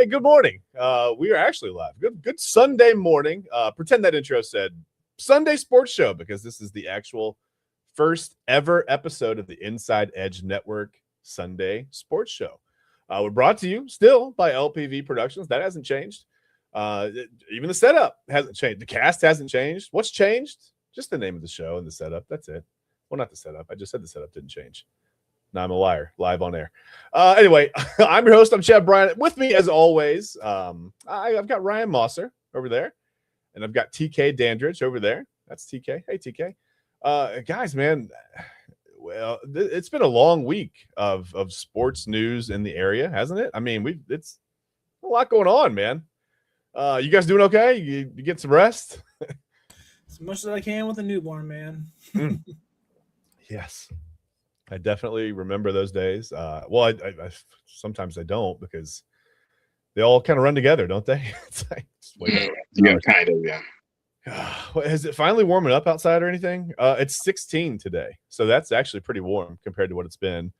good morning. We are actually live. Good Sunday morning. Pretend that intro said Sunday Sports Show, because this is the actual first ever episode of the Inside Edge Network Sunday Sports Show. We're brought to you still by LPV Productions. That hasn't changed. Even the setup hasn't changed. The cast hasn't changed. What's changed? Just the name of the show and the setup. That's it. Well, not the setup. I just said the setup didn't change. No, I'm a liar. Live on air. Anyway, I'm your host. I'm Chad Bryan. With me, as always, I've got Ryan Mossor over there, and I've got TK Dandridge over there. That's TK. Hey, TK. Guys, man, well, it's been a long week of sports news in the area, hasn't it? I mean, it's a lot going on, man. You guys doing okay? You get some rest? As much as I can with a newborn, man. Yes. I definitely remember those days. Well, I sometimes I don't, because they all kind of run together, don't they? It's like, kind of, yeah. Is it finally warming up outside or anything? It's 16 today, so that's actually pretty warm compared to what it's been.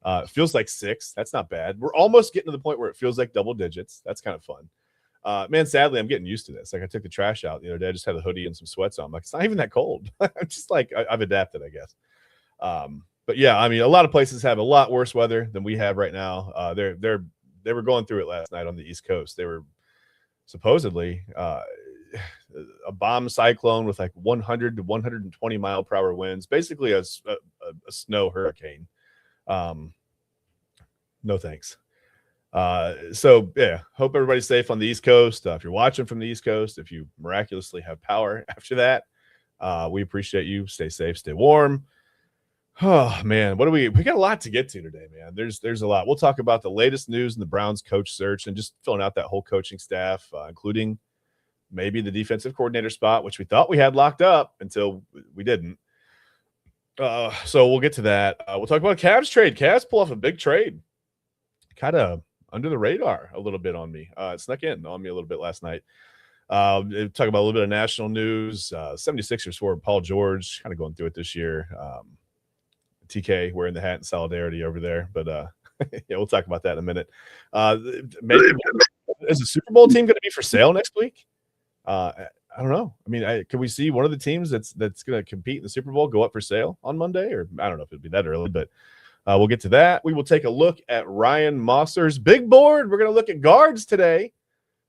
It feels like 6. That's not bad. We're almost getting to the point where it feels like double digits. That's kind of fun. Man, sadly, I'm getting used to this. Like, I took the trash out the other day. I just had a hoodie and some sweats on. I'm like, it's not even that cold. I'm just like, I've adapted, I guess. But yeah, I mean, a lot of places have a lot worse weather than we have right now. They were going through it last night on the East Coast. They were supposedly a bomb cyclone with like 100 to 120 mile per hour winds, basically a snow hurricane. No thanks. So yeah, hope everybody's safe on the East Coast. If you're watching from the East Coast, if you miraculously have power after that, we appreciate you. Stay safe, stay warm. Oh man, we got a lot to get to today, man. There's a lot. We'll talk about the latest news in the Browns coach search and just filling out that whole coaching staff, including maybe the defensive coordinator spot, which we thought we had locked up until we didn't. So we'll get to that. We'll talk about a Cavs trade. Cavs pull off a big trade, kind of under the radar a little bit on me. It snuck in on me a little bit last night. Talk about a little bit of national news. 76ers forward Paul George, kind of going through it this year. TK wearing the hat in solidarity over there, but yeah, we'll talk about that in a minute. Maybe is the Super Bowl team going to be for sale next week? I don't know. I mean, can we see one of the teams that's going to compete in the Super Bowl go up for sale on Monday? Or I don't know if it'll be that early, but we'll get to that. We will take a look at Ryan Mossor's big board. We're going to look at guards today.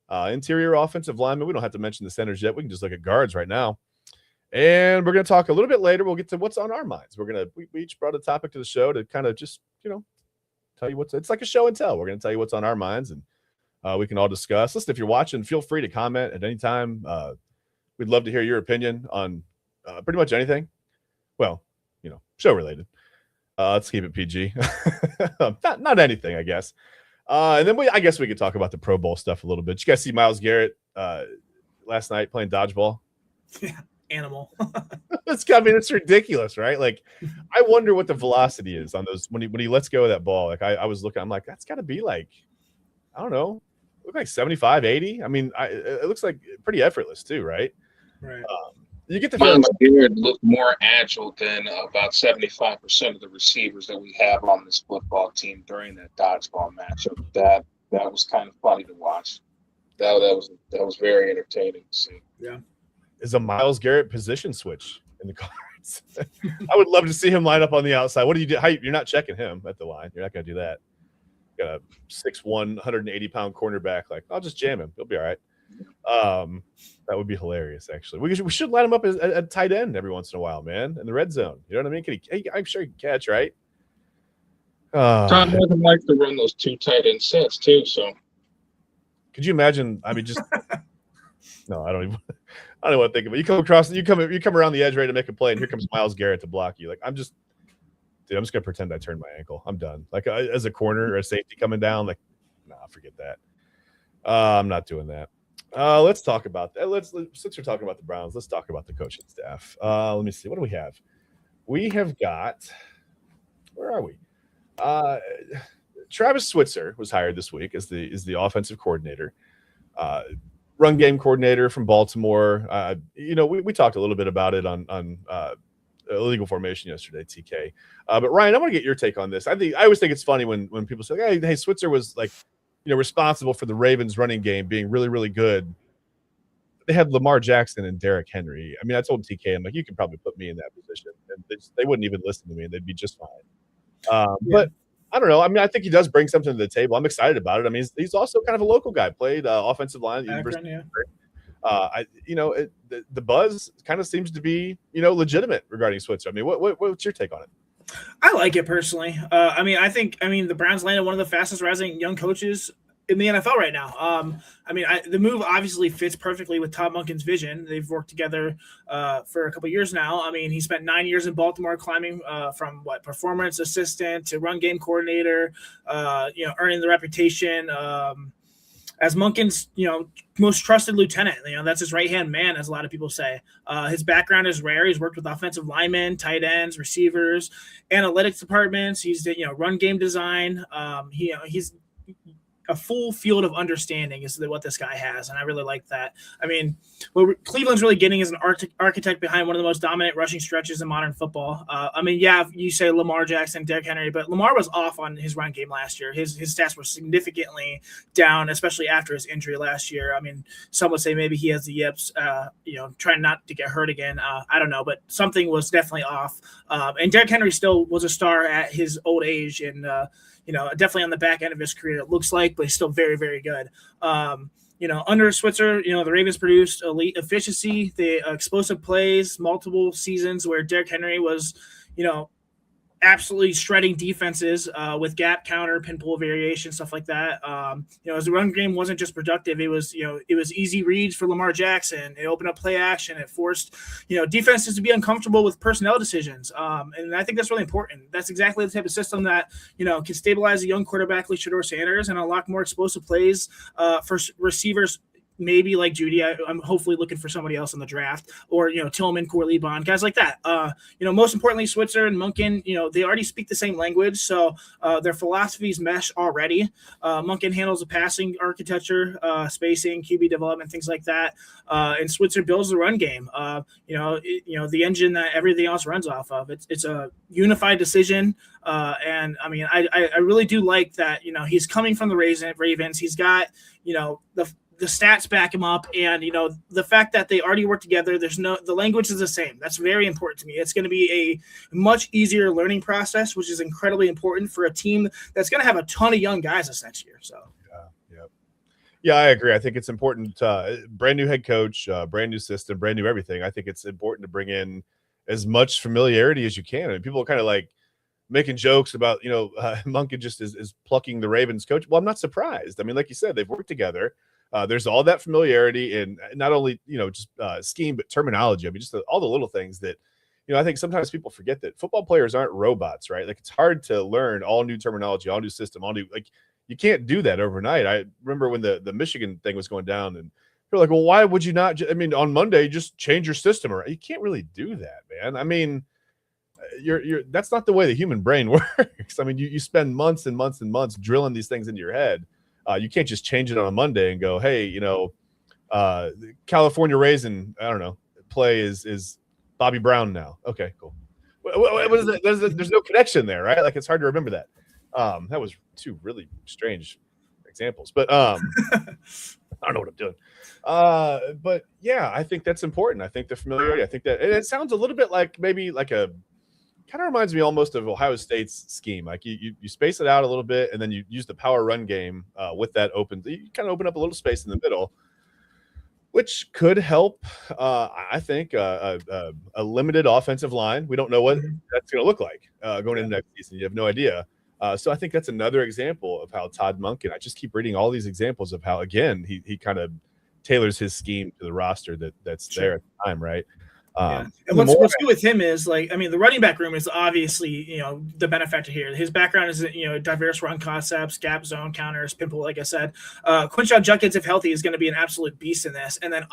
Interior offensive linemen. We don't have to mention the centers yet. We can just look at guards right now. And we're going to talk a little bit later. We'll get to what's on our minds. We each brought a topic to the show to kind of just, tell you it's like a show and tell. We're going to tell you what's on our minds, and we can all discuss. Listen, if you're watching, feel free to comment at any time. We'd love to hear your opinion on pretty much anything. Well, show related. Let's keep it PG. not anything, I guess. And then I guess we could talk about the Pro Bowl stuff a little bit. Did you guys see Myles Garrett last night playing dodgeball? Yeah. Animal. It's ridiculous, right? Like, I wonder what the velocity is on those when he lets go of that ball. Like, I was looking, I'm like, that's got to be like, I don't know, look like 75, 80. I mean, it looks like pretty effortless too, right? Right. You get the feeling Beard looked more agile than about 75% of the receivers that we have on this football team during that dodgeball matchup. That was kind of funny to watch. That was very entertaining to see. Yeah. Is a Myles Garrett position switch in the cards. I would love to see him line up on the outside. What do you do? You're not checking him at the line. You're not going to do that. You got a 6'1", 180-pound cornerback. Like, I'll just jam him. He'll be all right. That would be hilarious, actually. We should line him up as a tight end every once in a while, man, in the red zone. You know what I mean? I'm sure he can catch, right? Todd doesn't like to run those 2 tight end sets, too, so. Could you imagine? I mean, just – no, I don't want to think of it. You come around the edge ready to make a play, and here comes Myles Garrett to block you. Like, I'm just going to pretend I turned my ankle. I'm done. Like, as a corner or a safety coming down, like, nah, forget that. I'm not doing that. Let's talk about that. Since we're talking about the Browns, let's talk about the coaching staff. Let me see. What do we have? We have got – where are we? Travis Switzer was hired this week as the offensive coordinator. Run game coordinator from Baltimore. We talked a little bit about it on illegal formation yesterday, TK. But Ryan, I want to get your take on this. I always think it's funny when people say, hey, Switzer was like responsible for the Ravens running game being really, really good. They had Lamar Jackson and Derrick Henry. I mean, I told TK, I'm like, you can probably put me in that position. And they wouldn't even listen to me and they'd be just fine. But I don't know. I mean, I think he does bring something to the table. I'm excited about it. I mean, he's also kind of a local guy, played offensive line at the University of the buzz kind of seems to be, legitimate regarding Switzer. I mean, what's your take on it? I like it personally. I think the Browns landed one of the fastest rising young coaches in the NFL right now. The move obviously fits perfectly with Todd Monken's vision. They've worked together for a couple years now. I mean, he spent 9 years in Baltimore climbing from performance assistant to run game coordinator, earning the reputation as Monken's, most trusted lieutenant. That's his right-hand man, as a lot of people say. His background is rare. He's worked with offensive linemen, tight ends, receivers, analytics departments. He's run game design. He's a full field of understanding is what this guy has, and I really like that. I mean, what Cleveland's really getting is an architect behind one of the most dominant rushing stretches in modern football. You say Lamar Jackson, Derrick Henry, but Lamar was off on his run game last year. His stats were significantly down, especially after his injury last year. I mean, some would say maybe he has the yips, trying not to get hurt again. I don't know, but something was definitely off. And Derrick Henry still was a star at his old age, and definitely on the back end of his career, it looks like, but he's still very, very good. Under Switzer, the Ravens produced elite efficiency, the explosive plays, multiple seasons where Derrick Henry was, absolutely shredding defenses with gap counter, pinpool variation, stuff like that. As the run game wasn't just productive, it was easy reads for Lamar Jackson. It opened up play action. It forced, defenses to be uncomfortable with personnel decisions. And I think that's really important. That's exactly the type of system that, can stabilize a young quarterback like Shedeur Sanders and unlock more explosive plays for receivers. Maybe like Judy, I'm hopefully looking for somebody else in the draft, or Tillman, Corley, Bond, guys like that. Most importantly, Switzer and Monken, they already speak the same language, so their philosophies mesh already. Monken handles the passing architecture, spacing, QB development, things like that, and Switzer builds the run game. The engine that everything else runs off of. It's a unified decision, and I really do like that. He's coming from the Ravens. He's got the stats back him up, and the fact that they already work together, the language is the same. That's very important to me. It's going to be a much easier learning process, which is incredibly important for a team that's going to have a ton of young guys this next year. So yeah, I agree. I think it's important. Brand new head coach, brand new system, brand new everything. I think it's important to bring in as much familiarity as you can. I mean, people are kind of like making jokes about Monken just is plucking the Ravens coach. Well, I'm not surprised. I mean, like you said, they've worked together. There's all that familiarity in not only, just scheme, but terminology. I mean, just all the little things that, I think sometimes people forget that football players aren't robots, right? Like, it's hard to learn all new terminology, all new system, you can't do that overnight. I remember when the Michigan thing was going down, and they're like, well, why would you not? On Monday, just change your system. Or you can't really do that, man. I mean, that's not the way the human brain works. I mean, you spend months and months and months drilling these things into your head. You can't just change it on a Monday and go, hey, California Raisin, I don't know, play is Bobby Brown now. Okay, cool. What is it? There's no connection there, right? Like, it's hard to remember that. That was two really strange examples, but I don't know what I'm doing. But yeah, I think that's important. I think the familiarity, I think that, and it sounds a little bit like maybe like kind of reminds me almost of Ohio State's scheme. Like you space it out a little bit, and then you use the power run game with that you kind of open up a little space in the middle, which could help. I think a limited offensive line. We don't know what that's going to look like going into next season. You have no idea. So I think that's another example of how Todd Monken. I just keep reading all these examples of how, again, he kind of tailors his scheme to the roster that's there at the time, right? And what's good with him is, the running back room is obviously, the benefactor here. His background is, diverse run concepts, gap zone counters, pinpool, like I said. Quinshon Judkins, if healthy, is going to be an absolute beast in this. And then,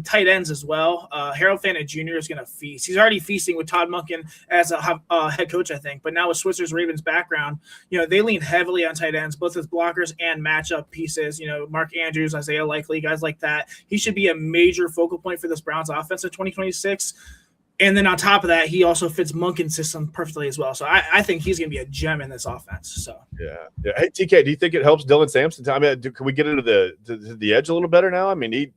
tight ends as well. Harold Fanta Jr. is going to feast. He's already feasting with Todd Monken as a head coach, I think. But now with Switzer's Ravens background, they lean heavily on tight ends, both as blockers and matchup pieces. Mark Andrews, Isaiah Likely, guys like that. He should be a major focal point for this Browns offense in 2026. And then on top of that, he also fits Monken's system perfectly as well. So I think he's going to be a gem in this offense. So yeah. Hey, TK, do you think it helps Dylan Sampson? I mean, can we get into the edge a little better now? I mean,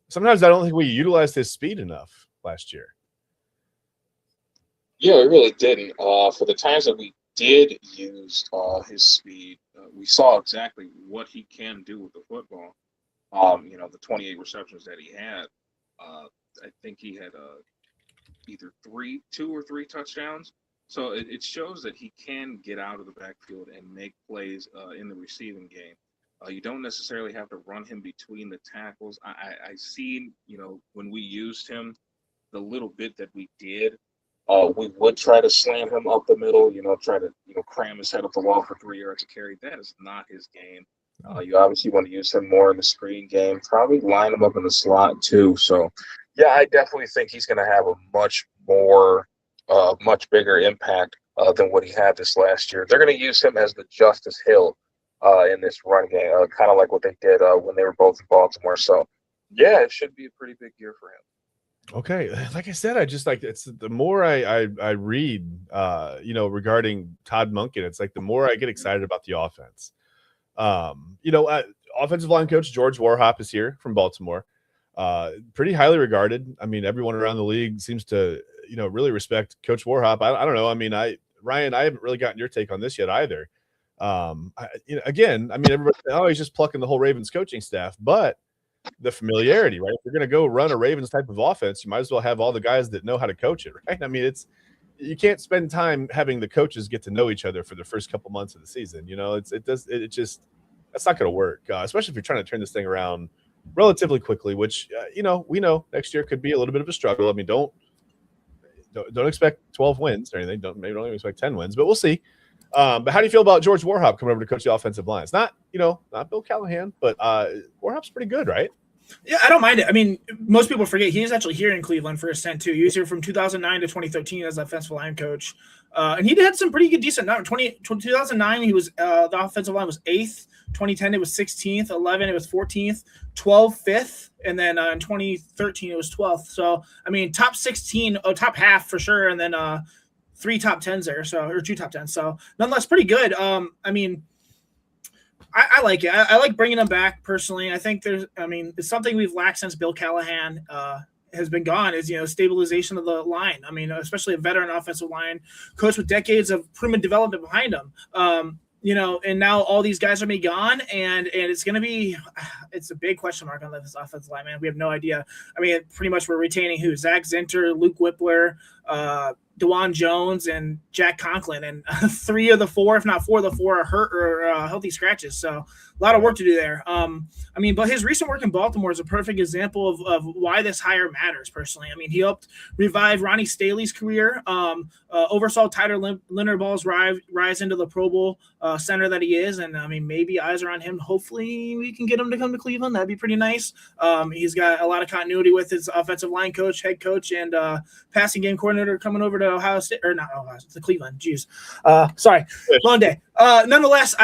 sometimes I don't think we utilized his speed enough last year. Yeah, we really didn't. For the times that we did use his speed, we saw exactly what he can do with the football. The 28 receptions that he had, I think he had either 2 or 3 touchdowns. So it shows that he can get out of the backfield and make plays in the receiving game. You don't necessarily have to run him between the tackles. I seen, when we used him, the little bit that we did, we would try to slam him up the middle, try to, cram his head up the wall for 3 yards to carry. That is not his game. You obviously want to use him more in the screen game, probably line him up in the slot too. So, yeah, I definitely think he's going to have a much bigger impact than what he had this last year. They're going to use him as the Justice Hill in this run game, kind of like what they did when they were both in Baltimore. So, yeah, it should be a pretty big year for him. Okay, like I said, I just it's the more I read, regarding Todd Monken, it's like the more I get excited about the offense. Offensive line coach George Warhop is here from Baltimore. Pretty highly regarded. I mean, everyone around the league seems to, really respect Coach Warhop. I don't know. I mean, Ryan, I haven't really gotten your take on this yet either. Everybody, he's just plucking the whole Ravens coaching staff, but the familiarity, right? If you're going to go run a Ravens type of offense, you might as well have all the guys that know how to coach it, right? I mean, you can't spend time having the coaches get to know each other for the first couple months of the season. That's not going to work, especially if you're trying to turn this thing around relatively quickly, which, we know next year could be a little bit of a struggle. I mean, don't expect 12 wins or anything. Maybe don't even expect 10 wins, but we'll see. But how do you feel about George Warhop coming over to coach the offensive line? It's not Bill Callahan, but Warhop's pretty good, right? Yeah, I don't mind it. I mean, most people forget he was actually here in Cleveland for a stint too. He was here from 2009 to 2013 as offensive line coach, and he had some pretty good decent numbers. 2009, he was the offensive line was 8th. 2010, it was 16th. 11, it was 14th. 12, 5th, and then in 2013, it was 12th. So I mean, top 16, top half for sure, and then 3 top 10s there, or 2 top 10s. So nonetheless, pretty good. I like it. I like bringing him back personally. I think it's something we've lacked since Bill Callahan has been gone is, stabilization of the line. I mean, especially a veteran offensive line coach with decades of proven development behind him. And now all these guys are gone, and it's a big question mark on this offensive line, man. We have no idea. I mean, pretty much we're retaining Zach Zinter, Luke Whippler, DeJuan Jones, and Jack Conklin, and 3 of the 4, if not 4 of the 4, are hurt or healthy scratches. So a lot of work to do there. But his recent work in Baltimore is a perfect example of why this hire matters personally. I mean, he helped revive Ronnie Staley's career, oversaw Tyler Linderball's rise into the Pro Bowl center that he is. And I mean, maybe eyes are on him. Hopefully we can get him to come to Cleveland. That'd be pretty nice. He's got a lot of continuity with his offensive line coach, head coach, and passing game coordinator coming over to Ohio State, or not Ohio State, to Cleveland. Jeez. Sorry. Long day. Nonetheless,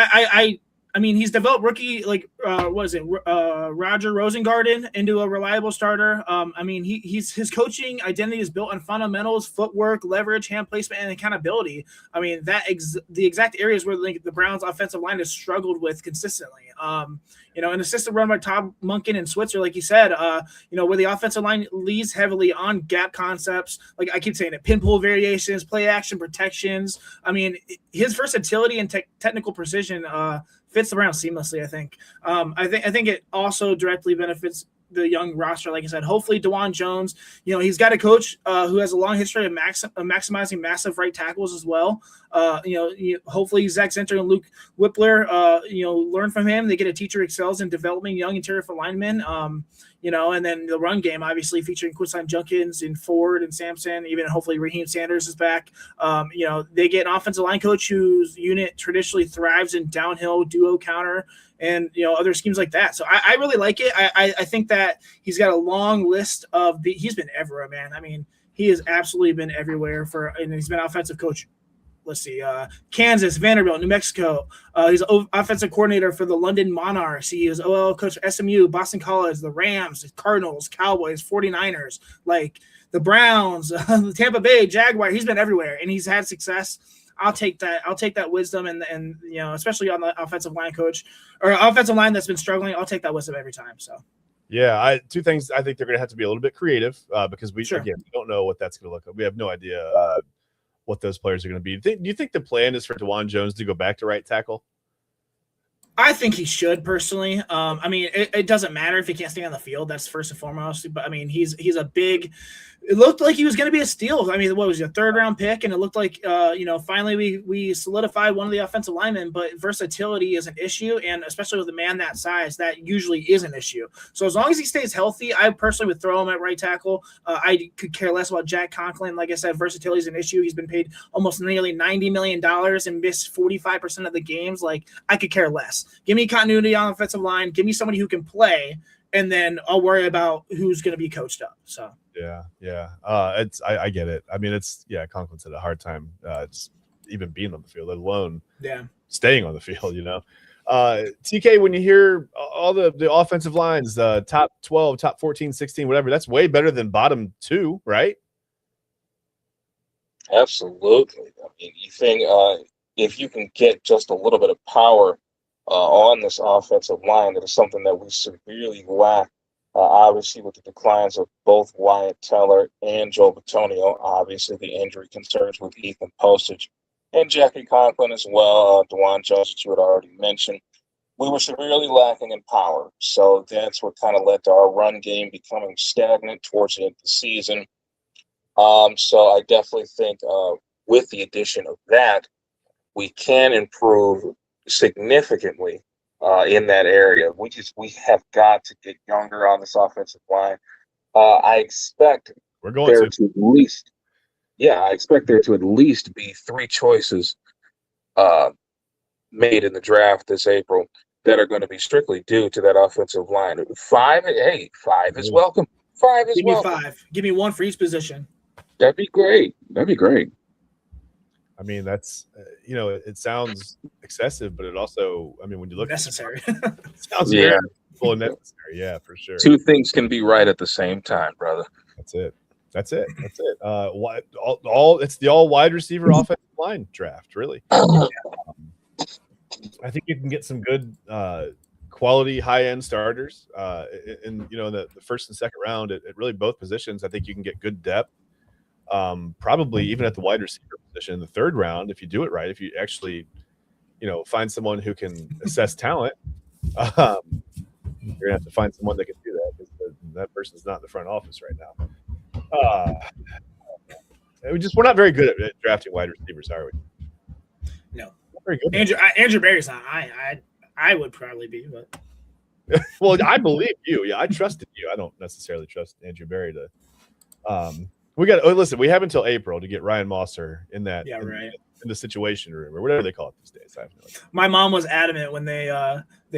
I mean, he's developed rookie, Roger Rosengarten into a reliable starter. His coaching identity is built on fundamentals, footwork, leverage, hand placement, and accountability. I mean, the exact areas where the Browns' offensive line has struggled with consistently. An system run by Todd Monken and Switzer, like you said, where the offensive line leads heavily on gap concepts, like I keep saying it, pinpool variations, play action protections. I mean, his versatility and technical precision fits the Browns seamlessly, I think. I think it also directly benefits the young roster, like I said. Hopefully DeJuan Jones, he's got a coach who has a long history of maximizing massive right tackles as well. Hopefully Zach Zinter and Luke Whippler, learn from him. They get a teacher who excels in developing young interior linemen. And then the run game, obviously featuring Quincy Junkins and Ford and Sampson, even hopefully Raheem Sanders is back. They get an offensive line coach whose unit traditionally thrives in downhill duo counter and, other schemes like that. So I really like it. I think that he's got a long list he's been everywhere, man. I mean, he has absolutely been everywhere and he's been offensive coach let's see, Kansas, Vanderbilt, New Mexico. He's offensive coordinator for the London Monarchs. He is OL coach for SMU, Boston College, the Rams, the Cardinals, Cowboys, 49ers, like the Browns, the Tampa Bay Jaguar. He's been everywhere, and he's had success. I'll take that. I'll take that wisdom, and especially on the offensive line coach or offensive line that's been struggling. I'll take that wisdom every time. So. Yeah, two things. I think they're going to have to be a little bit creative because we don't know what that's going to look like. We have no idea what those players are going to be. Do you think the plan is for DeJuan Jones to go back to right tackle? I think he should personally. I mean, it doesn't matter if he can't stay on the field. That's first and foremost. But I mean, he's a big. It looked like he was going to be a steal. I mean, what was he, a 3rd-round pick? And it looked like, finally we solidified one of the offensive linemen. But versatility is an issue, and especially with a man that size, that usually is an issue. So as long as he stays healthy, I personally would throw him at right tackle. I could care less about Jack Conklin. Like I said, versatility is an issue. He's been paid almost nearly $90 million and missed 45% of the games. Like, I could care less. Give me continuity on the offensive line. Give me somebody who can play, and then I'll worry about who's going to be coached up. So. Yeah. I get it. I mean, Conklin's had a hard time just even being on the field, let alone staying on the field, TK, when you hear all the offensive lines, top 12, top 14, 16, whatever, that's way better than bottom 2, right? Absolutely. I mean, you think if you can get just a little bit of power on this offensive line, that is something that we severely lack. Obviously, with the declines of both Wyatt Teller and Joe Bitonio, obviously the injury concerns with Ethan Postage and Jackie Conklin as well, DeJuan Jones, that you had already mentioned, we were severely lacking in power. So that's what kind of led to our run game becoming stagnant towards the end of the season. So I definitely think with the addition of that, we can improve significantly in that area. We have got to get younger on this offensive line. I expect there to at least be 3 choices made in the draft this April that are going to be strictly due to that offensive line. 5 is welcome. 5 is welcome. Give me 5. Give me 1 for each position. That'd be great. I mean, that's it sounds excessive, but it also, I mean, when you look necessary, it sounds very full and necessary. Yeah, for sure. 2 things can be right at the same time, brother. That's it. It's the all wide receiver offensive line draft, really. I think you can get some good quality high end starters in the first and second round at really both positions. I think you can get good depth. Probably even at the wide receiver position in the 3rd round, if you do it right, if you actually, find someone who can assess talent, you're gonna have to find someone that can do that because that person's not in the front office right now. We're not very good at drafting wide receivers, are we? No, not very good. Andrew Berry's not. I would probably be, but well, I believe you. Yeah, I trusted you. I don't necessarily trust Andrew Berry to. Listen, we have until April to get Ryan Mossor in that in the situation room or whatever they call it these days. I have no idea. My mom was adamant when they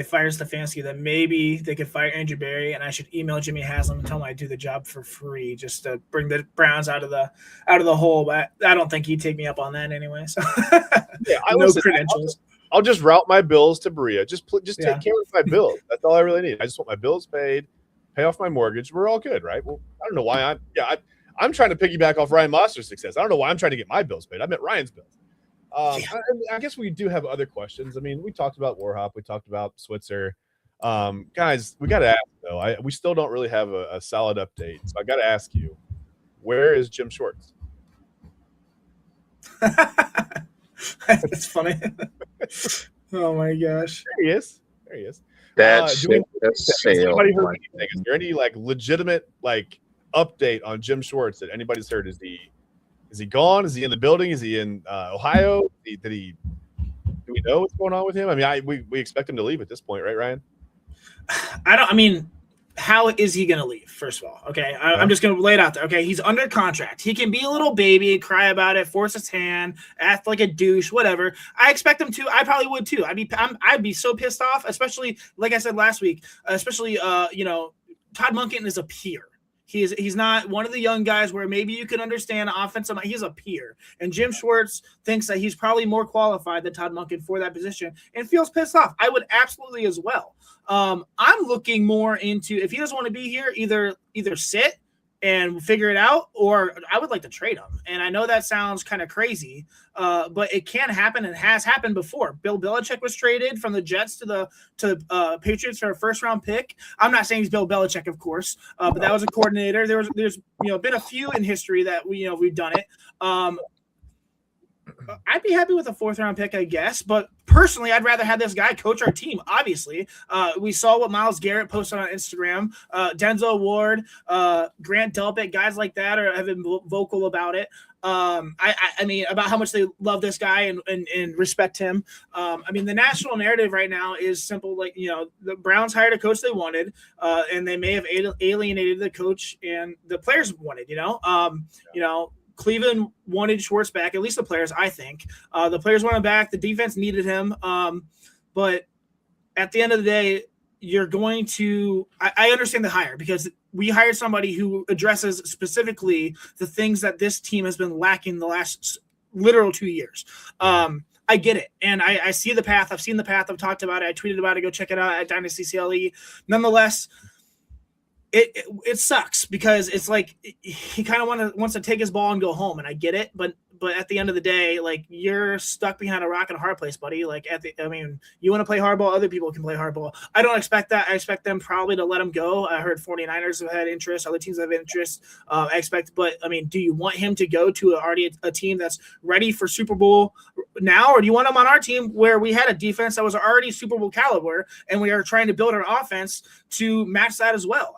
fired Stefanski that maybe they could fire Andrew Berry, and I should email Jimmy Haslam and tell him I'd do the job for free just to bring the Browns out of the hole. But I don't think he'd take me up on that anyway. So credentials. I'll just route my bills to Berea. Just take care of my bills. That's all I really need. I just want my bills paid, pay off my mortgage. We're all good, right? Well, I don't know why I'm trying to piggyback off Ryan Mosser's success. I don't know why I'm trying to get my bills paid. I meant Ryan's bills. I guess we do have other questions. I mean, we talked about Warhop. We talked about Switzer. Guys, we got to ask, though. We still don't really have a solid update. So I got to ask you, where is Jim Schwartz? That's funny. Oh, my gosh. There he is. That's anybody heard anything? Is there any legitimate update on Jim Schwartz that anybody's heard? Is he gone? Is he in the building? Is he in Ohio? Do we know what's going on with him? I mean, we expect him to leave at this point, right, Ryan? How is he going to leave? First of all, okay, I'm just going to lay it out there. Okay, he's under contract. He can be a little baby, cry about it, force his hand, act like a douche, whatever. I expect him to. I probably would too. I'd be so pissed off, especially like I said last week. Todd Monken is a peer. He's not one of the young guys where maybe you can understand offensive. He's a peer, and Jim Schwartz thinks that he's probably more qualified than Todd Monken for that position, and feels pissed off. I would absolutely as well. I'm looking more into, if he doesn't want to be here, either sit and figure it out, or I would like to trade him. And I know that sounds kind of crazy, but it can happen and has happened before. Bill Belichick was traded from the Jets to the Patriots for a first-round pick. I'm not saying he's Bill Belichick, of course, but that was a coordinator. There's been a few in history that we've done it. I'd be happy with a 4th-round pick, I guess, but personally, I'd rather have this guy coach our team. Obviously, we saw what Myles Garrett posted on Instagram. Denzel Ward, Grant Delpit, guys like that have been vocal about it. I mean, about how much they love this guy and respect him. I mean, the national narrative right now is simple. Like, the Browns hired a coach they wanted, and they may have alienated the coach and the players wanted. Cleveland wanted Schwartz back, at least the players, I think. The players wanted him back. The defense needed him. But at the end of the day, you're going to – I understand the hire, because we hired somebody who addresses specifically the things that this team has been lacking the last literal 2 years. I get it. And I see the path. I've seen the path. I've talked about it. I tweeted about it. Go check it out at Dynasty CLE. Nonetheless – It sucks, because it's like he kind of wants to take his ball and go home, and I get it, but at the end of the day, like, you're stuck behind a rock and a hard place, buddy. Like, you want to play hardball, other people can play hardball. I don't expect that. I expect them probably to let him go. I heard 49ers have had interest, other teams have interest. But do you want him to go to already a team that's ready for Super Bowl now, or do you want him on our team where we had a defense that was already Super Bowl caliber, and we are trying to build an offense to match that as well?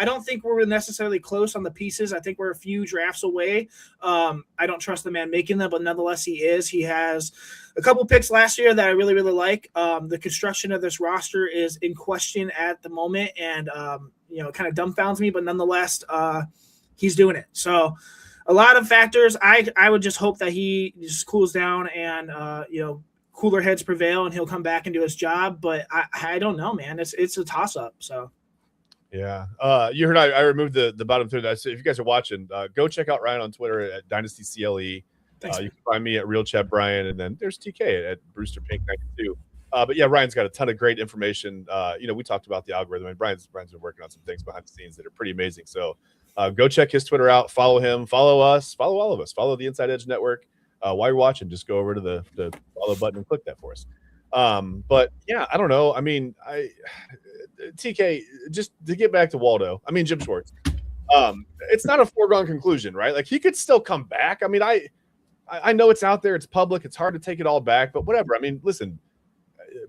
I don't think we're necessarily close on the pieces. I think we're a few drafts away. I don't trust the man making them, but nonetheless, he is. He has a couple picks last year that I really, really like. The construction of this roster is in question at the moment, and kind of dumbfounds me, but nonetheless, he's doing it. So a lot of factors. I would just hope that he just cools down and cooler heads prevail, and he'll come back and do his job. But I don't know, man. It's a toss up. So. Yeah. You heard I removed the bottom third. So if you guys are watching, go check out Ryan on Twitter at Dynasty CLE. Thanks, you can find me at Real Chad Bryan, and then there's TK at Brewster Pink 92. But yeah, Ryan's got a ton of great information. We talked about the algorithm, and Brian's been working on some things behind the scenes that are pretty amazing. So go check his Twitter out, follow him, follow us, follow all of us, follow the Inside Edge Network. While you're watching, just go over to the follow button and click that for us. But yeah, I don't know. TK, just to get back to Waldo, Jim Schwartz, it's not a foregone conclusion, right? Like, he could still come back. I know it's out there, it's public, it's hard to take it all back, but whatever. Listen,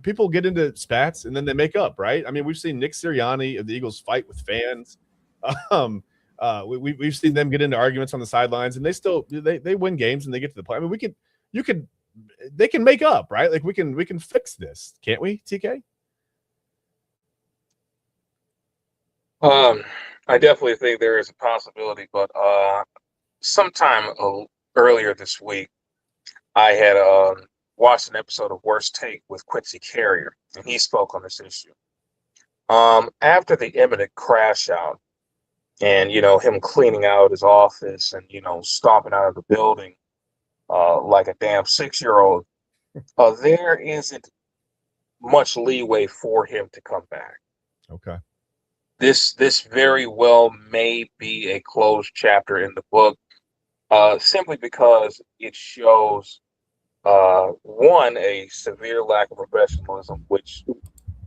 people get into spats and then they make up, right? We've seen Nick Sirianni of the Eagles fight with fans. We've seen them get into arguments on the sidelines, and they win games and they get to the play. They can make up, right? Like, we can fix this, can't we, TK? I definitely think there is a possibility, but sometime earlier this week, I had watched an episode of Worst Take with Quincy Carrier, and he spoke on this issue. After the imminent crash out, and him cleaning out his office and stomping out of the building like a damn 6-year-old, there isn't much leeway for him to come back. Okay. This very well may be a closed chapter in the book, simply because it shows one, a severe lack of professionalism, which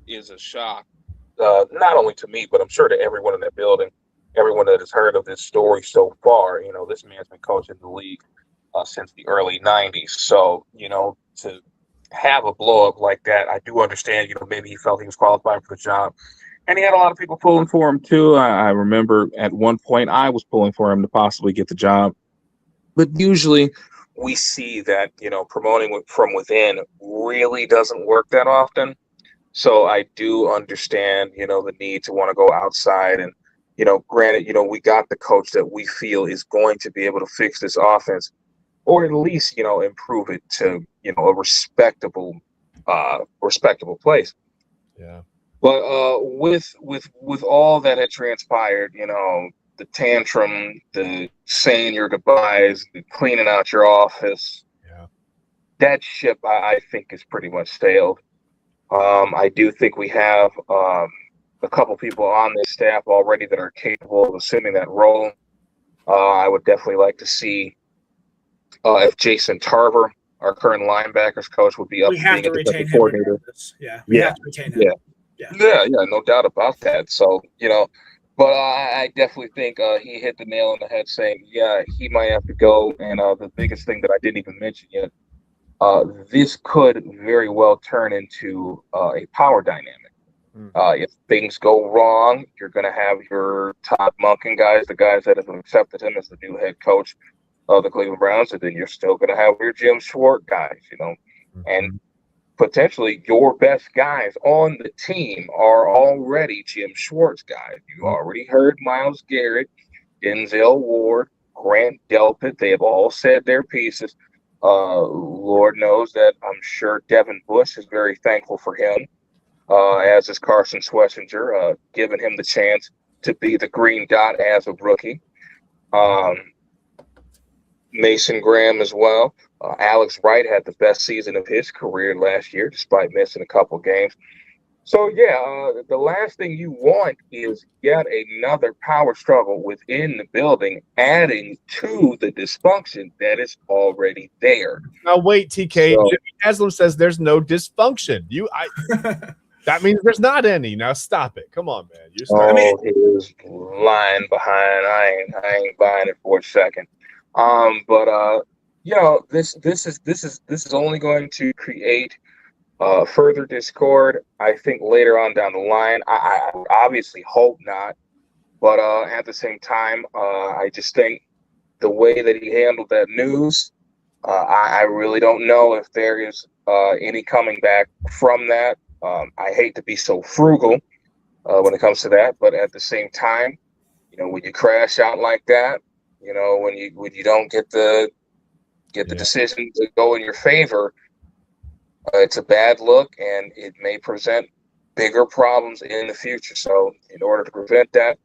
is a shock, not only to me, but I'm sure to everyone in that building, everyone that has heard of this story so far. This man's been coaching the league since the early 90s. So, to have a blow up like that, I do understand, maybe he felt he was qualified for the job. And he had a lot of people pulling for him, too. I remember at one point I was pulling for him to possibly get the job. But usually we see that, promoting from within really doesn't work that often. So I do understand, the need to want to go outside. And, granted, we got the coach that we feel is going to be able to fix this offense, or at least, improve it to, a respectable place. Yeah. But with all that had transpired, the tantrum, the saying your goodbyes, the cleaning out your office, that ship I think is pretty much sailed. I do think we have a couple people on this staff already that are capable of assuming that role. I would definitely like to see if Jason Tarver, our current linebackers coach, would be up We have being to a retain defensive him. coordinator. We have to retain him. Yeah, no doubt about that. So, but I definitely think he hit the nail on the head saying, he might have to go. And the biggest thing that I didn't even mention yet, this could very well turn into a power dynamic. If things go wrong, you're going to have your Todd Monken guys, the guys that have accepted him as the new head coach of the Cleveland Browns, and then you're still going to have your Jim Schwartz guys, and potentially your best guys on the team are already Jim Schwartz guys. You already heard Myles Garrett, Denzel Ward, Grant Delpit. They have all said their pieces. Lord knows that I'm sure Devin Bush is very thankful for him, as is Carson Schlesinger, giving him the chance to be the green dot as a rookie. Mason Graham as well. Alex Wright had the best season of his career last year, despite missing a couple games. So, the last thing you want is yet another power struggle within the building, adding to the dysfunction that is already there. Now, wait, TK. So, Jimmy Haslam says there's no dysfunction. That means there's not any. Now, stop it. Come on, man. He is lying behind. I ain't buying it for a second. This is only going to create further discord. I think later on down the line. I obviously hope not, but at the same time, I just think the way that he handled that news, I really don't know if there is any coming back from that. I hate to be so frugal when it comes to that, but at the same time, when you crash out like that, when you don't get the decision to go in your favor, it's a bad look, and it may present bigger problems in the future. So, in order to prevent that,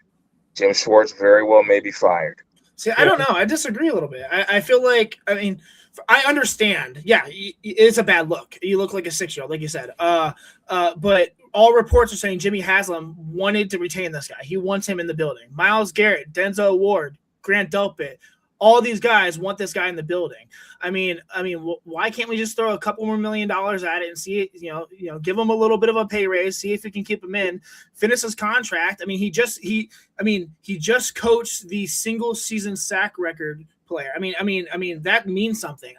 Jim Schwartz very well may be fired. See, I don't know. I disagree a little bit. I feel like, I understand. Yeah, it's a bad look. You look like a 6-year-old, like you said. But all reports are saying Jimmy Haslam wanted to retain this guy. He wants him in the building. Myles Garrett, Denzel Ward, Grant Delpit, all these guys want this guy in the building. Why can't we just throw a couple more $1 million at it and see it? Give him a little bit of a pay raise, see if we can keep him in, finish his contract. He just coached the single season sack record player. That means something.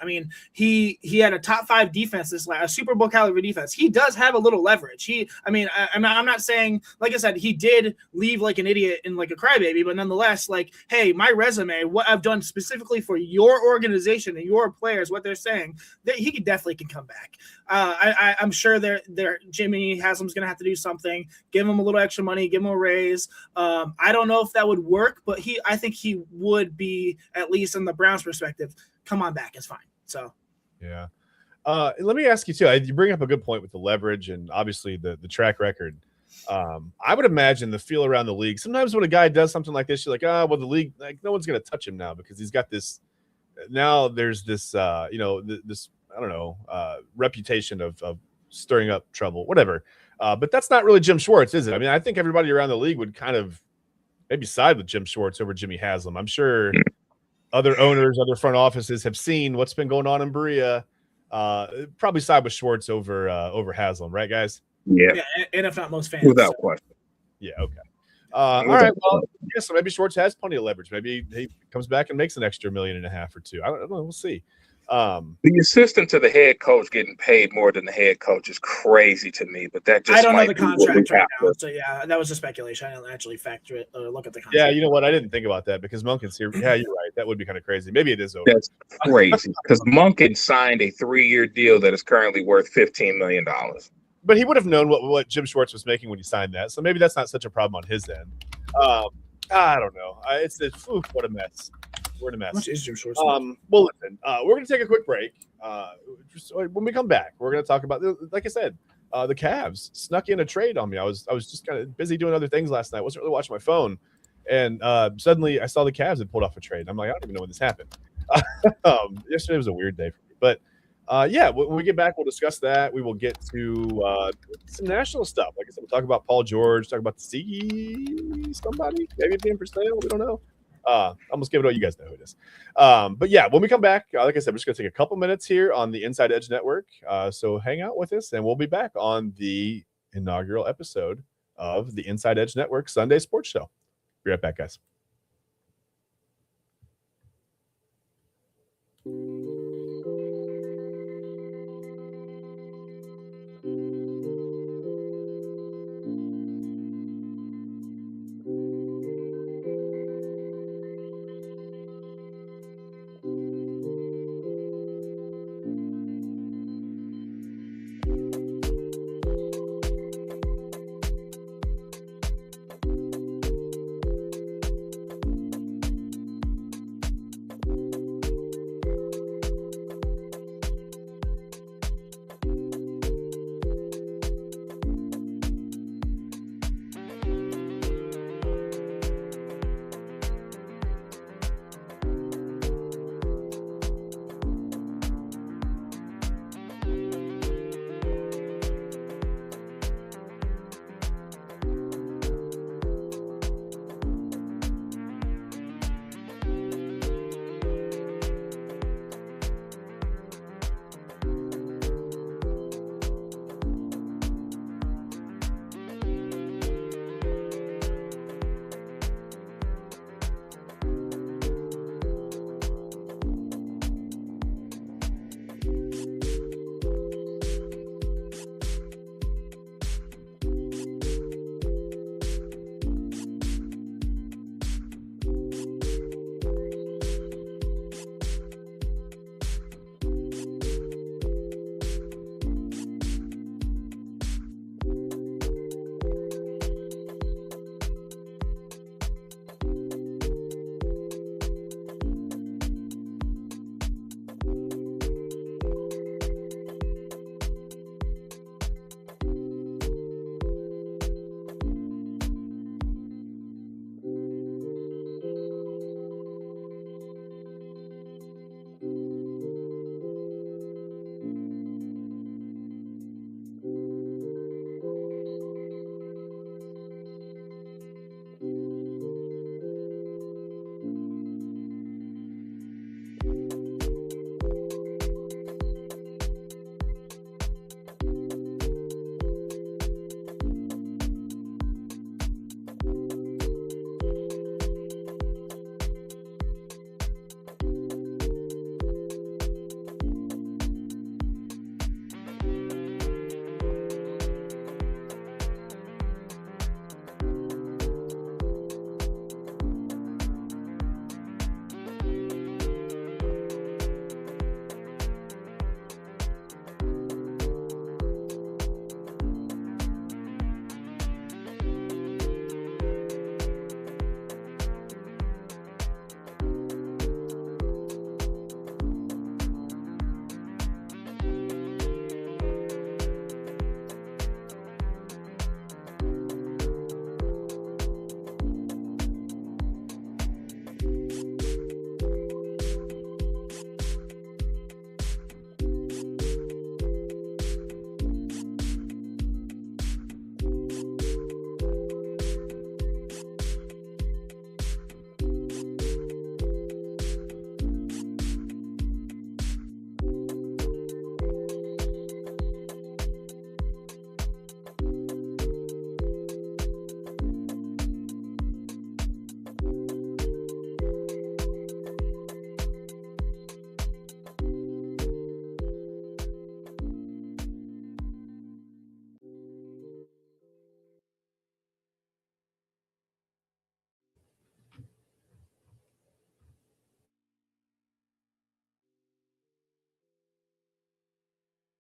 He had a top 5 defense this last, a Super Bowl caliber defense. He does have a little leverage. I'm not saying, like I said, he did leave like an idiot and like a crybaby, but nonetheless, like, hey, my resume, what I've done specifically for your organization and your players, what they're saying, that he definitely can come back. I'm sure Jimmy Haslam's going to have to do something, give him a little extra money, give him a raise. I don't know if that would work, but I think he would be, at least in the Browns perspective, come on back. It's fine. So, yeah. Let me ask you too. You bring up a good point with the leverage and obviously the track record. I would imagine the feel around the league. Sometimes when a guy does something like this, you're like, the league, like, no one's going to touch him now because he's got this. Now there's this, this, I don't know, reputation of stirring up trouble, whatever. But that's not really Jim Schwartz, is it? I think everybody around the league would kind of maybe side with Jim Schwartz over Jimmy Haslam. I'm sure other owners, other front offices have seen what's been going on in Berea. Probably side with Schwartz over Haslam, right, guys? Yeah, and if not most fans. Without question. Yeah, okay. All right, well, yeah, so maybe Schwartz has plenty of leverage. Maybe he comes back and makes an extra $1.5 million or $2 million. I don't know. We'll see. The assistant to the head coach getting paid more than the head coach is crazy to me, but that just I don't know the contract right now. So yeah, that was a speculation. I didn't actually factor it or look at the contract. Yeah, you know what? I didn't think about that because Monken's here. Yeah, you're right. That would be kind of crazy. Maybe it is over. That's crazy because Monken signed a 3-year deal that is currently worth $15 million. But he would have known what Jim Schwartz was making when he signed that, so maybe that's not such a problem on his end. I don't know. What a mess. We're in a mess. How much is Jim Schwartz? Well, listen, we're going to take a quick break. When we come back, we're going to talk about, like I said, the Cavs snuck in a trade on me. I was just kind of busy doing other things last night. Wasn't really watching my phone, and suddenly I saw the Cavs had pulled off a trade. I'm like, I don't even know when this happened. Yesterday was a weird day for me, but yeah, when we get back, we'll discuss that. We will get to some national stuff. Like I said, we'll talk about Paul George, talk about the sea somebody, maybe being for sale. We don't know. Almost give it away. You guys know who it is. But yeah, when we come back, like I said, we're just going to take a couple minutes here on the Inside Edge Network. So hang out with us, and we'll be back on the inaugural episode of the Inside Edge Network Sunday Sports Show. Be right back, guys.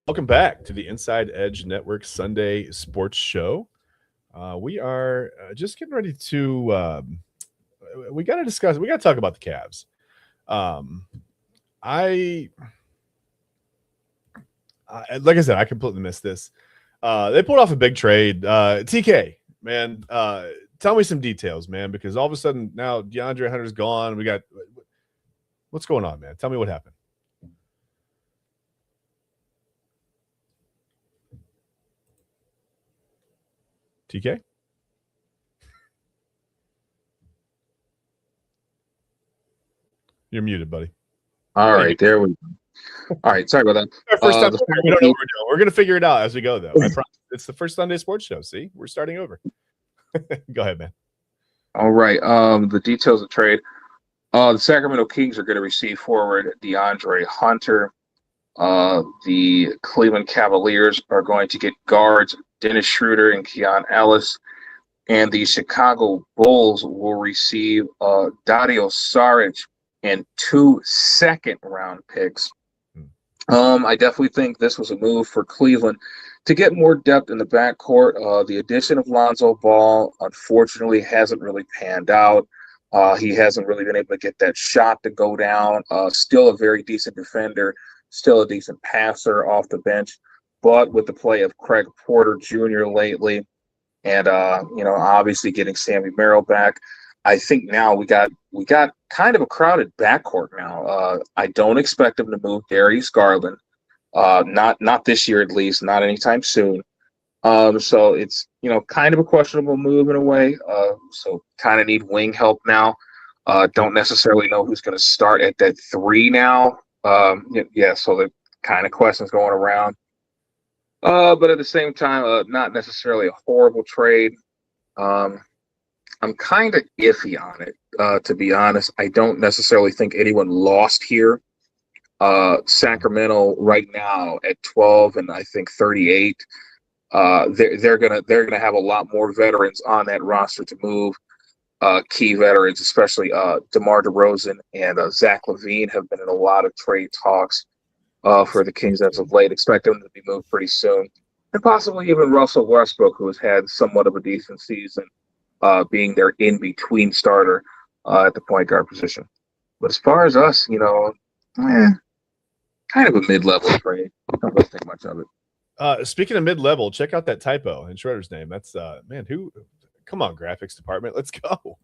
Welcome back to the Inside Edge Network Sunday Sports Show. We are just getting ready to. We got to discuss. We got to talk about the Cavs. I like I said, I completely missed this. They pulled off a big trade. TK, man, tell me some details, man, because all of a sudden now DeAndre Hunter's gone. We got what's going on, man? Tell me what happened. TK? You're muted, buddy. All right, there we go. All right, sorry about that. Our first time. We don't know what we're doing. We're going to figure it out as we go, though. I promise. It's the first Sunday sports show. See, we're starting over. Go ahead, man. All right. The details of trade. The Sacramento Kings are going to receive forward DeAndre Hunter. The Cleveland Cavaliers are going to get guards Dennis Schroeder and Keon Ellis. And the Chicago Bulls will receive Dario Saric and 2 second-round picks. I definitely think this was a move for Cleveland to get more depth in the backcourt. The addition of Lonzo Ball, unfortunately, hasn't really panned out. He hasn't really been able to get that shot to go down. Still a very decent defender, still a decent passer off the bench. But with the play of Craig Porter Jr. lately, and obviously getting Sammy Merrill back, I think now we got kind of a crowded backcourt now. I don't expect him to move Darius Garland, not this year at least, not anytime soon. So it's kind of a questionable move in a way. So kind of need wing help now. Don't necessarily know who's going to start at that 3 now. So the kind of questions going around. But at the same time, not necessarily a horrible trade. I'm kind of iffy on it, to be honest. I don't necessarily think anyone lost here. Sacramento right now at 12 and I think 38. They're gonna have a lot more veterans on that roster to move. Key veterans, especially DeMar DeRozan and Zach LaVine, have been in a lot of trade talks for the Kings as of late. Expect them to be moved pretty soon, and possibly even Russell Westbrook, who has had somewhat of a decent season, being their in-between starter at the point guard position. But as far as us, kind of a mid-level trade. I don't really think much of it. Speaking of mid-level, check out that typo in Schroeder's name. That's who? Come on, graphics department, let's go.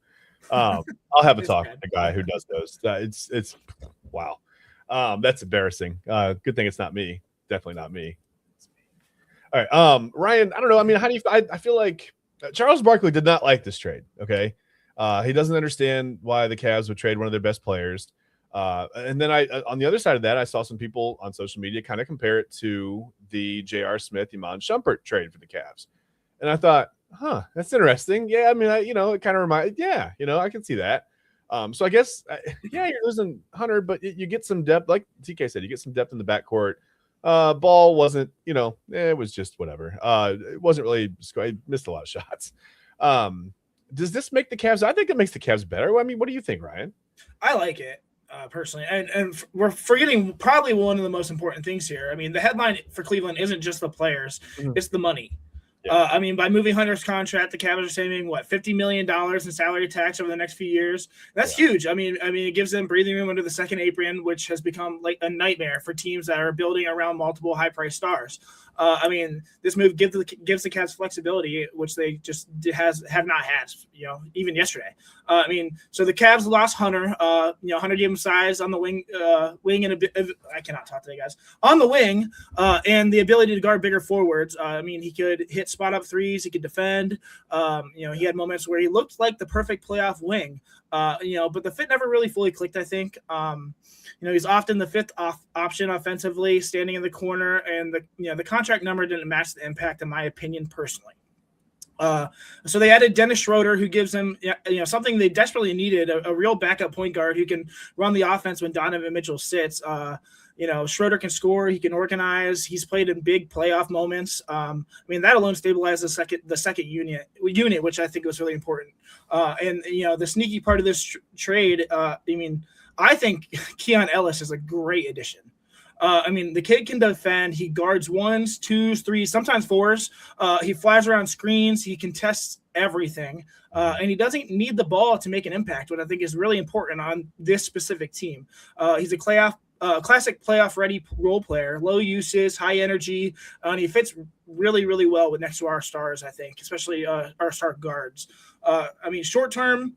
I'll have a talk with the guy who does those. It's wow. That's embarrassing. Good thing it's not me. Definitely not me. All right, Ryan. I don't know. I mean, how do you? I feel like Charles Barkley did not like this trade. Okay, he doesn't understand why the Cavs would trade one of their best players. And then on the other side of that, I saw some people on social media kind of compare it to the J.R. Smith, Iman Shumpert trade for the Cavs. And I thought, that's interesting. Yeah, I mean, it kind of reminds, I can see that. So I guess, you're losing Hunter, but you get some depth. Like TK said, you get some depth in the backcourt. Ball wasn't, it was just whatever. It wasn't really, I missed a lot of shots. Does this make the Cavs? I think it makes the Cavs better. I mean, what do you think, Ryan? I like it. Personally, and we're forgetting probably one of the most important things here. I mean, the headline for Cleveland isn't just the players; it's the money. Yeah. I mean, by moving Hunter's contract, the Cavs are saving $50 million in salary tax over the next few years. That's huge. I mean, it gives them breathing room under the second apron, which has become like a nightmare for teams that are building around multiple high-priced stars. I mean, this move gives the Cavs flexibility, which they just have not had, even yesterday. I mean, so the Cavs lost Hunter. Hunter gave him size on the wing and a bit. I cannot talk today, guys. On the wing, and the ability to guard bigger forwards. I mean, he could hit spot-up threes. He could defend. He had moments where he looked like the perfect playoff wing. But the fit never really fully clicked, I think. He's often the fifth option offensively, standing in the corner, and the contract number didn't match the impact, in my opinion, personally. So they added Dennis Schroeder, who gives them, something they desperately needed, a real backup point guard who can run the offense when Donovan Mitchell sits. Schroeder can score, he can organize, he's played in big playoff moments. That alone stabilized the second unit, which I think was really important. The sneaky part of this trade, I think Keon Ellis is a great addition. The kid can defend. He guards ones, twos, threes, sometimes fours. He flies around screens. He contests everything. And he doesn't need the ball to make an impact, what I think is really important on this specific team. He's a classic playoff-ready role player, low uses, high energy, and he fits really, really well with next to our stars, I think, especially our star guards. I mean, short term,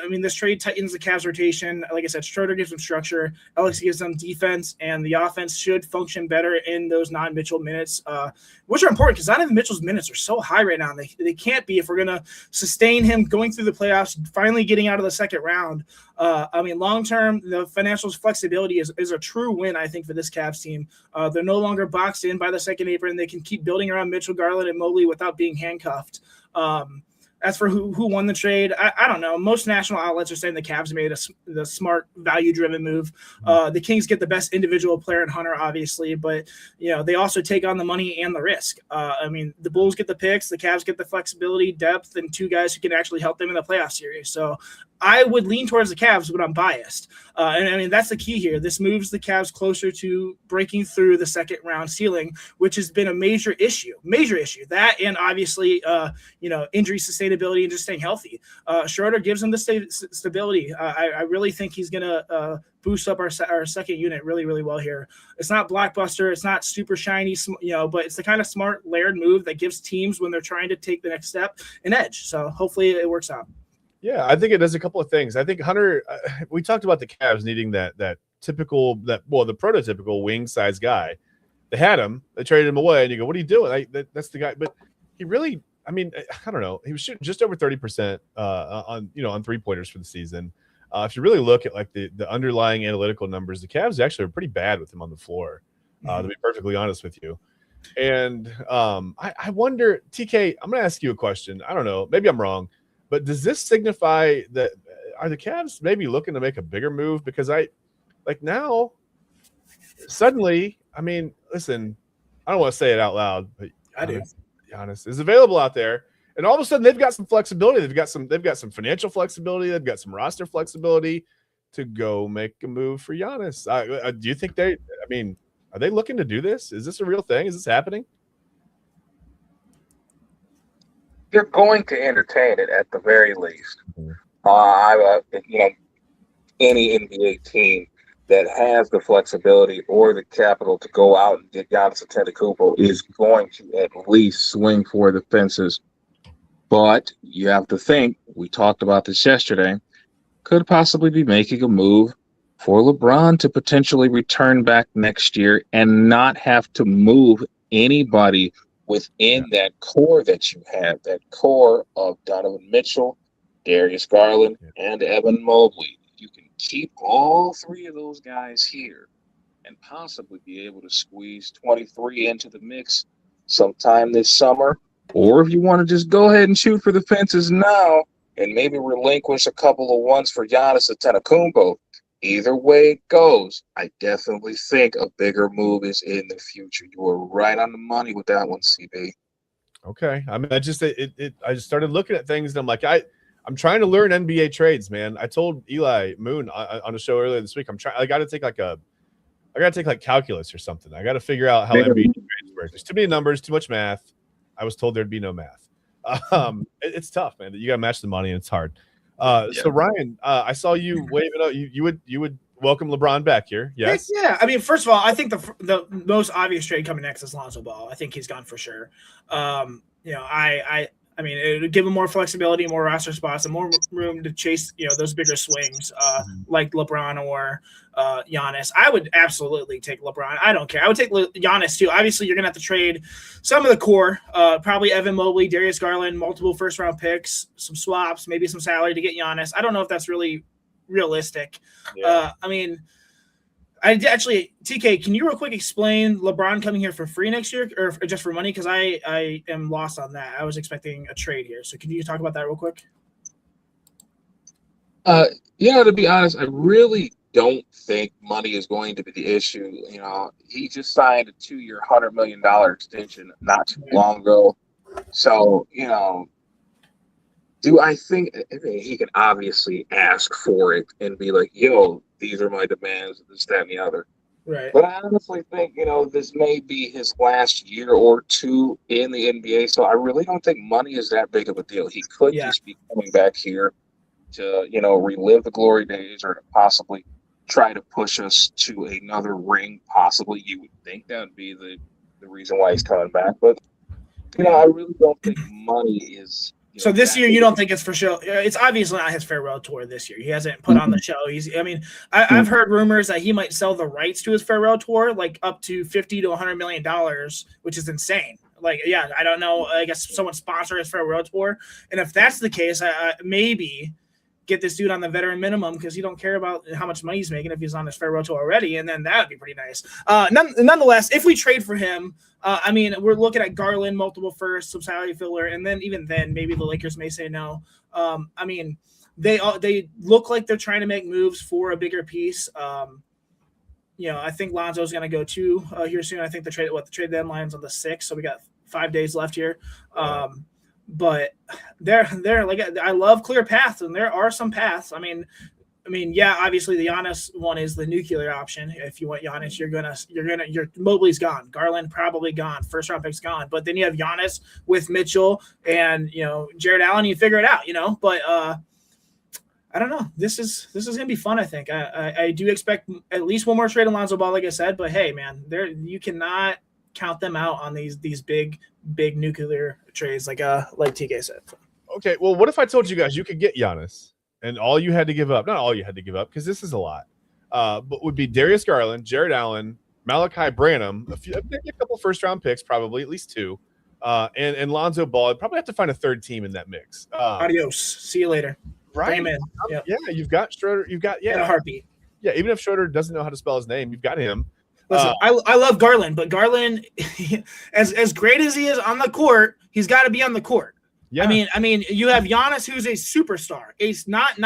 this trade tightens the Cavs rotation. Like I said, Schroeder gives them structure. Alex gives them defense, and the offense should function better in those non-Mitchell minutes, which are important because not even Mitchell's minutes are so high right now. They can't be if we're going to sustain him going through the playoffs, finally getting out of the second round. Long-term, the financial flexibility is a true win, I think, for this Cavs team. They're no longer boxed in by the second apron. They can keep building around Mitchell, Garland, and Mobley without being handcuffed. As for who won the trade, I don't know. Most national outlets are saying the Cavs made the smart, value-driven move. The Kings get the best individual player in Hunter, obviously, but they also take on the money and the risk. The Bulls get the picks, the Cavs get the flexibility, depth, and two guys who can actually help them in the playoff series. So I would lean towards the Cavs, but I'm biased. That's the key here. This moves the Cavs closer to breaking through the second round ceiling, which has been a major issue. That and obviously, injury sustainability and just staying healthy. Schroeder gives them the stability. I really think he's going to boost up our second unit really, really well here. It's not blockbuster. It's not super shiny, but it's the kind of smart layered move that gives teams when they're trying to take the next step an edge. So hopefully it works out. Yeah, I think it does a couple of things. I think Hunter, we talked about the Cavs needing the prototypical wing size guy. They had him, they traded him away, and you go, what are you doing? That's the guy. But he really, I don't know. He was shooting just over 30% on 3-pointers for the season. If you really look at like the underlying analytical numbers, the Cavs actually are pretty bad with him on the floor, to be perfectly honest with you. And I wonder, TK, I'm going to ask you a question. I don't know, maybe I'm wrong. But does this signify that are the Cavs maybe looking to make a bigger move? Because now suddenly, listen, I don't want to say it out loud, but Giannis is available out there, and all of a sudden they've got some flexibility. They've got some financial flexibility. They've got some roster flexibility to go make a move for Giannis. Do you think are they looking to do this? Is this a real thing? Is this happening? They're going to entertain it at the very least. Any NBA team that has the flexibility or the capital to go out and get Giannis Antetokounmpo is going to at least swing for the fences. But you have to think, we talked about this yesterday, could possibly be making a move for LeBron to potentially return back next year and not have to move anybody within that core that you have, that core of Donovan Mitchell, Darius Garland, and Evan Mobley. You can keep all three of those guys here and possibly be able to squeeze 23 into the mix sometime this summer. Or if you want to just go ahead and shoot for the fences now and maybe relinquish a couple of ones for Giannis Antetokounmpo. Either way it goes, I definitely think a bigger move is in the future. You were right on the money with that one, CB. Okay. I just started looking at things and I'm like, I'm trying to learn NBA trades, man. I told Eli Moon on a show earlier this week, I got to take calculus or something. I got to figure out how NBA trades work. There's too many numbers, too much math. I was told there'd be no math. It's tough, man. You got to match the money and it's hard. So Ryan, I saw you waving up. You would welcome LeBron back here. Yes. Yeah. First of all, I think the most obvious trade coming next is Lonzo Ball. I think he's gone for sure. It would give him more flexibility, more roster spots, and more room to chase, those bigger swings, like LeBron or Giannis. I would absolutely take LeBron. I don't care. I would take Giannis too. Obviously, you're gonna have to trade some of the core, probably Evan Mobley, Darius Garland, multiple first-round picks, some swaps, maybe some salary to get Giannis. I don't know if that's really realistic. Yeah. TK, can you real quick explain LeBron coming here for free next year or just for money? Because I am lost on that. I was expecting a trade here. So can you talk about that real quick? To be honest, I really don't think money is going to be the issue. He just signed a 2-year, $100 million extension not too long ago. So, do I think he can obviously ask for it and be like, yo, these are my demands, this, that, and the other. Right. But I honestly think, this may be his last year or two in the NBA. So I really don't think money is that big of a deal. He could just be coming back here to, relive the glory days or to possibly try to push us to another ring. Possibly, you would think that would be the the reason why he's coming back. But I really don't think money is. So this year, you don't think it's for sure? It's obviously not his farewell tour this year. He hasn't put on the show. I've heard rumors that he might sell the rights to his farewell tour, like up to $50 to $100 million, which is insane. Like, yeah, I don't know. I guess someone sponsor his farewell tour, and if that's the case, maybe get this dude on the veteran minimum because you don't care about how much money he's making if he's on his farewell tour already, and then that would be pretty nice. Nonetheless, if we trade for him, we're looking at Garland, multiple firsts, some salary filler, and then even then, maybe the Lakers may say no. They look like they're trying to make moves for a bigger piece. I think Lonzo's going to go too here soon. I think the trade deadline's on the 6th, so we got 5 days left here. But they're like, I love clear paths, and there are some paths. Yeah, obviously the Giannis one is the nuclear option. If you want Giannis, your Mobley's gone, Garland probably gone, first round pick's gone. But then you have Giannis with Mitchell and Jared Allen. You figure it out, But I don't know. This is gonna be fun. I think I do expect at least one more trade on Lonzo Ball, like I said. But hey, man, you cannot count them out on these big nuclear trades, like TK said. Okay, well, what if I told you guys you could get Giannis and all you had to give up, not all you had to give up, because this is a lot, but would be Darius Garland, Jared Allen, Malachi Branham, maybe a couple first-round picks, probably at least 2, and Lonzo Ball. I'd probably have to find a third team in that mix. Adios. See you later. Right? Amen. Yeah, you've got Schroeder. You've got, in a heartbeat. Yeah, even if Schroeder doesn't know how to spell his name, you've got him. Listen, I love Garland, but Garland, as great as he is on the court, he's got to be on the court. Yeah. I mean, you have Giannis, who's a superstar. He's not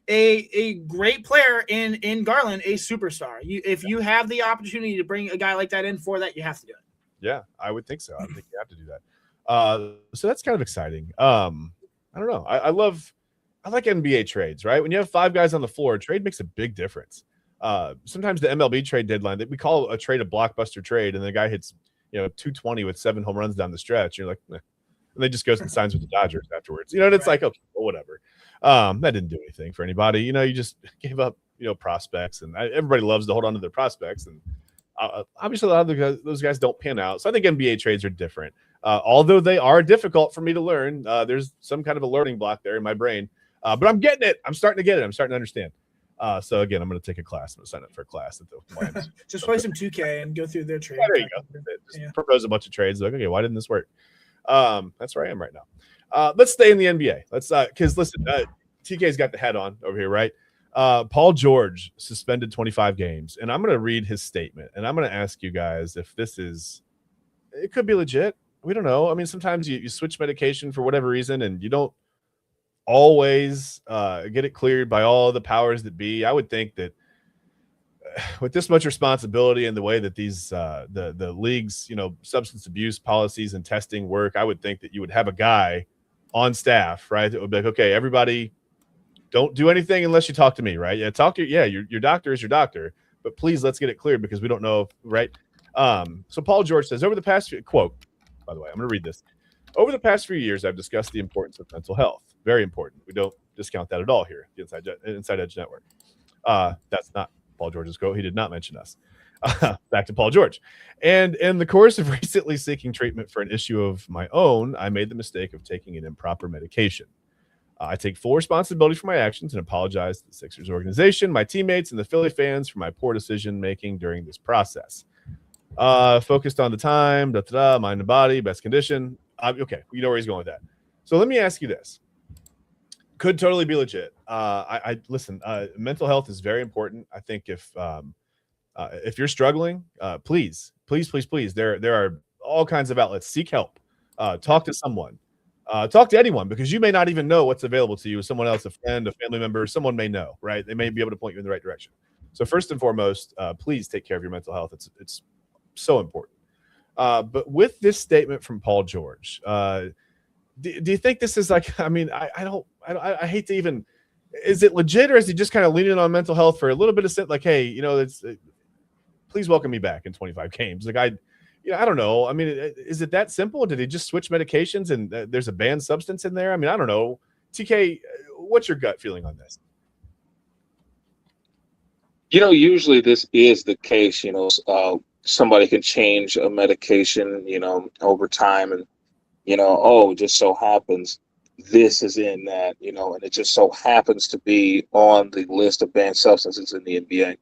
a great player in Garland, a superstar. If you have the opportunity to bring a guy like that in for that, you have to do it. Yeah, I would think so. I think you have to do that. So that's kind of exciting. I don't know. I like NBA trades, right? When you have 5 guys on the floor, trade makes a big difference. Sometimes the MLB trade deadline that we call a trade a blockbuster trade, and the guy hits 220 with 7 home runs down the stretch. You're like, meh. And then just goes and signs with the Dodgers afterwards. And it's like, okay, well, whatever. That didn't do anything for anybody. You just gave up prospects, and everybody loves to hold on to their prospects, and obviously a lot of those guys don't pan out. So I think NBA trades are different, although they are difficult for me to learn. There's some kind of a learning block there in my brain, but I'm getting it. I'm starting to get it. I'm starting to understand. So again, I'm going to take a class. I'm going to sign up for a class at the Lions. Just play some 2K and go through their trade. Yeah, there you go. Just propose a bunch of trades. Like, okay, why didn't this work? That's where I am right now. Let's stay in the NBA. Let's because listen, TK's got the hat on over here, right? Paul George suspended 25 games, and I'm going to read his statement, and I'm going to ask you guys if it could be legit. We don't know. I mean, sometimes you switch medication for whatever reason, and you don't always get it cleared by all the powers that be. I would think that with this much responsibility and the way that these the league's substance abuse policies and testing work, I would think that you would have a guy on staff, right, that would be like, okay, everybody, don't do anything unless you talk to me, right? Your doctor is your doctor, but please let's get it cleared because we don't know, right? So Paul George says, over the past quote, by the way, I'm going to read this. Over the past few years, I've discussed the importance of mental health. Very important. We don't discount that at all here, the Inside Edge Network. That's not Paul George's quote. He did not mention us. Back to Paul George. And in the course of recently seeking treatment for an issue of my own, I made the mistake of taking an improper medication. I take full responsibility for my actions and apologize to the Sixers organization, my teammates, and the Philly fans for my poor decision-making during this process. Focused on the time, mind and body, best condition. Okay, you know where he's going with that. So let me ask you this. Could totally be legit. I listen, mental health is very important. I think if you're struggling, please, there are all kinds of outlets. Seek help. Talk to someone. Talk to anyone, because you may not even know what's available to you. Someone else, a friend, a family member, someone may know, right? They may be able to point you in the right direction. So first and foremost, please take care of your mental health. It's so important. But with this statement from Paul George, do you think this is like, I mean, I hate to even, is it legit, or is he just kind of leaning on mental health for a little bit of like, hey, please welcome me back in 25 games. Like I don't know. I mean, is it that simple? Did he just switch medications and there's a banned substance in there? I mean, I don't know. TK, what's your gut feeling on this? Usually this is the case, somebody can change a medication, over time, and just so happens this is in that, and it just so happens to be on the list of banned substances in the NBA.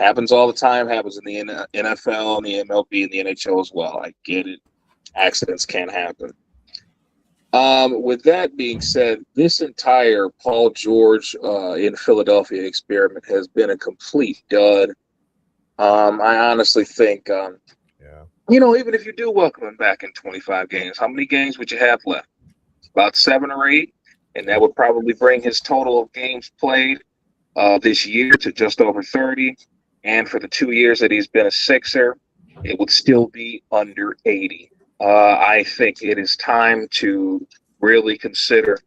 Happens all the time, happens in the NFL and the MLB and the NHL as well. I get it. Accidents can happen. With that being said, this entire Paul George in Philadelphia experiment has been a complete dud. I honestly think, even if you do welcome him back in 25 games, how many games would you have left? About 7 or 8, and that would probably bring his total of games played this year to just over 30. And for the 2 years that he's been a Sixer, it would still be under 80. I think it is time to really consider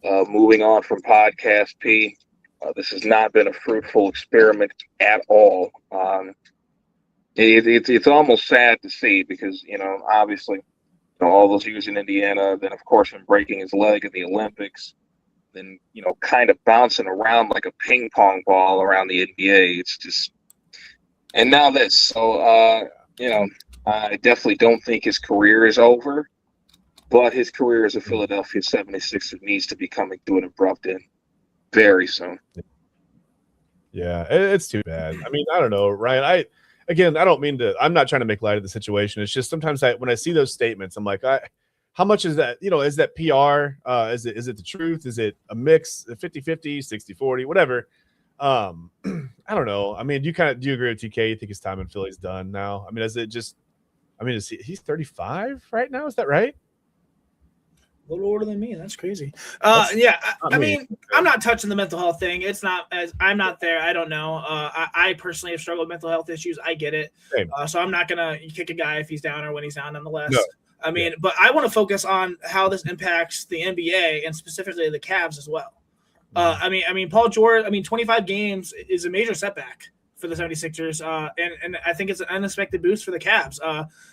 moving on from Podcast P. This has not been a fruitful experiment at all. It's almost sad to see because, obviously, all those years in Indiana, then, of course, him breaking his leg in the Olympics, then, kind of bouncing around like a ping pong ball around the NBA. It's just – and now this. So, I definitely don't think his career is over, but his career as a Philadelphia 76er needs to be coming to an abrupt end very soon. Yeah, it's too bad. I mean, I don't know, Ryan. I'm not trying to make light of the situation. It's just sometimes when I see those statements, I'm like, how much is that? Is that PR? Is it the truth? Is it a mix, 50-50, 60-40, whatever? I don't know. I mean, do you agree with TK? You think his time in Philly's done now? I mean, he's 35 right now? Is that right? A little older than me. That's crazy. I mean, I'm not touching the mental health thing. It's not as I'm not there. I don't know. I personally have struggled with mental health issues. I get it. So I'm not gonna kick a guy if he's down or when he's down. Nonetheless, no. I mean, but I want to focus on how this impacts the NBA and specifically the Cavs as well. I mean, Paul George. 25 games is a major setback for the 76ers, and I think it's an unexpected boost for the Cavs.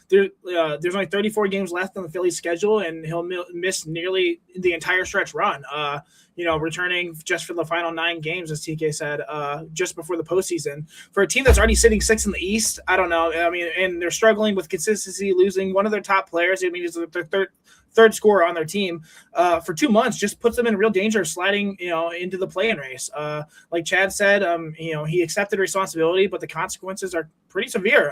There's only 34 games left on the Phillies schedule, and he'll miss nearly the entire stretch run, returning just for the final 9 games, as TK said, just before the postseason. For a team that's already sitting 6th in the East, I don't know. I mean, and they're struggling with consistency, losing one of their top players. I mean, he's their third scorer on their team for 2 months, just puts them in real danger of sliding, into the play-in race. Like Chad said, he accepted responsibility, but the consequences are pretty severe.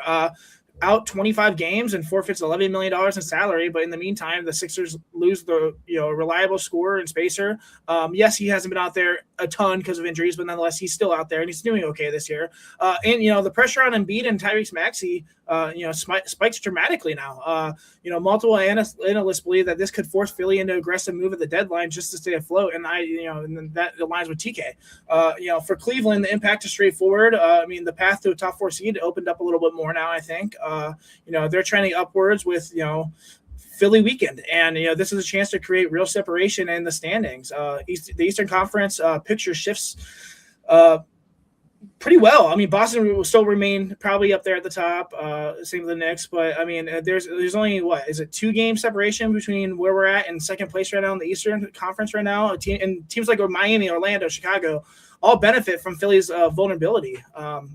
Out 25 games and forfeits $11 million in salary. But in the meantime, the Sixers lose the reliable scorer and spacer. Yes, he hasn't been out there a ton because of injuries, but nonetheless, he's still out there and he's doing okay this year. And the pressure on Embiid and Tyrese Maxey, spikes dramatically now. Multiple analysts believe that this could force Philly into aggressive move at the deadline just to stay afloat. And and that aligns with TK. For Cleveland, the impact is straightforward. The path to a top 4 seed opened up a little bit more now, I think. They're trending upwards with, Philly weekend. And, this is a chance to create real separation in the standings. The Eastern Conference picture shifts pretty well. I mean, Boston will still remain probably up there at the top, same with the Knicks. But, there's only, 2-game separation between where we're at and second place right now in the Eastern Conference right now. And teams like Miami, Orlando, Chicago all benefit from Philly's vulnerability.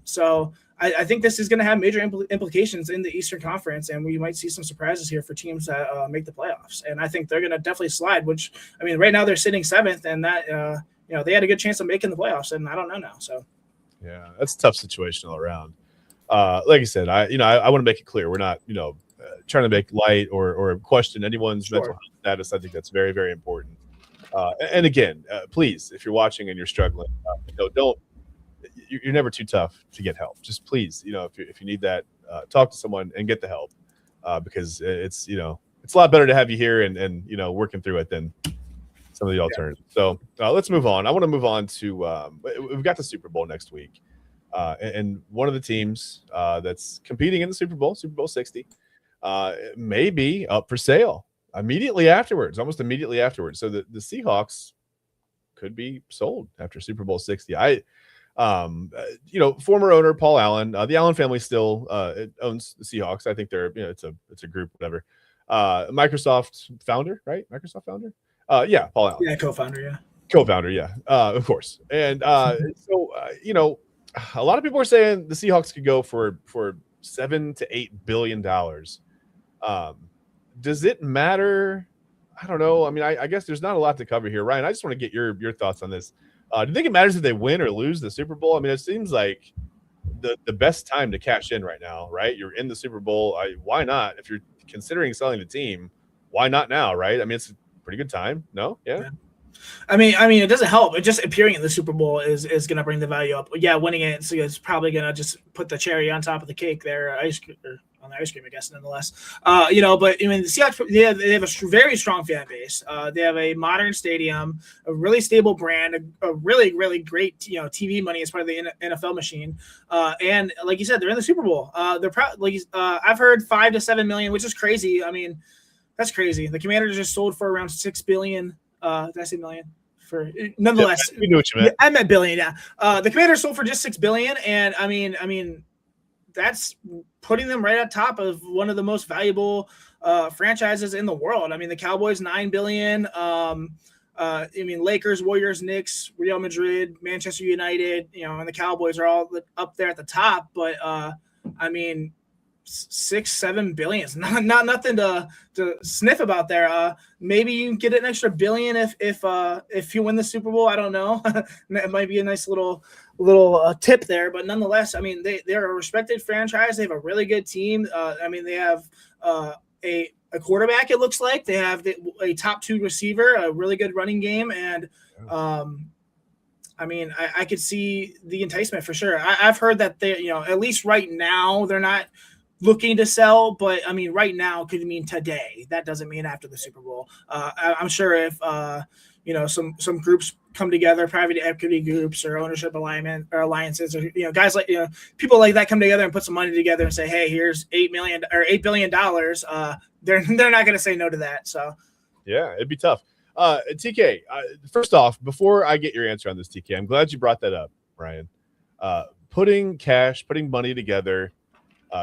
So I think this is going to have major implications in the Eastern Conference, and we might see some surprises here for teams that make the playoffs. And I think they're going to definitely slide, which, right now they're sitting 7th, and that, they had a good chance of making the playoffs, and I don't know now. So, yeah, that's a tough situation all around. Like I said, I want to make it clear. We're not, trying to make light or question anyone's mental health status. I think that's very, very important. And again, please, if you're watching and you're struggling, you're never too tough to get help. Just please, if you need that, talk to someone and get the help, because it's a lot better to have you here and working through it than some of the alternatives. So let's move on. I want to move on to we've got the Super Bowl next week, and one of the teams that's competing in the Super Bowl 60, may be up for sale almost immediately afterwards. So the Seahawks could be sold after Super Bowl 60. Former owner Paul Allen, the Allen family still owns the Seahawks. I think they're, it's a group, whatever. Microsoft founder, right? Microsoft founder. Yeah, Paul Allen. Yeah, co-founder. Yeah. Co-founder. Yeah, of course. And a lot of people are saying the Seahawks could go for $7 to $8 billion. Does it matter? I don't know. I mean, I guess there's not a lot to cover here, Ryan. I just want to get your thoughts on this. Do you think it matters if they win or lose the Super Bowl? I mean, it seems like the best time to cash in right now, right? You're in the Super Bowl. Why not? If you're considering selling the team, why not now, right? I mean, it's a pretty good time. No? Yeah. I mean, it doesn't help. It just appearing in the Super Bowl is going to bring the value up. Yeah, winning it is probably going to just put the cherry on top of the cake there, ice cream, or on the ice cream, I guess, nonetheless. But I mean, the Seahawks, they have a very strong fan base. They have a modern stadium, a really stable brand, a really, really great, TV money as part of the NFL machine. And like you said, they're in the Super Bowl. They're probably, I've heard $5 to $7 million, which is crazy. I mean, that's crazy. The Commanders just sold for around $6 billion. Did I say million? For nonetheless, yeah, we knew what you meant. I meant billion. Yeah, the Commanders sold for just $6 billion, and I mean, that's putting them right at top of one of the most valuable franchises in the world. I mean, the Cowboys $9 billion. I mean, Lakers, Warriors, Knicks, Real Madrid, Manchester United. And the Cowboys are all up there at the top. But I mean, $6-7 billion is not nothing to sniff about there. Maybe you can get an extra billion if you win the Super Bowl. I don't know. It might be a nice little tip there, but nonetheless, I mean, they're a respected franchise. They have a really good team. I mean, they have a quarterback. It looks like they have a top 2 receiver, a really good running game, and I mean, I could see the enticement for sure. I've heard that they, at least right now, they're not looking to sell, but I mean, right now could mean today. That doesn't mean after the Super Bowl. I'm sure if some groups come together, private equity groups or ownership alignment or alliances, or guys like people like that come together and put some money together and say, hey, here's $8 billion. They're not going to say no to that. So yeah, it'd be tough. TK, first off, before I get your answer on this, TK, I'm glad you brought that up, Ryan. Putting money together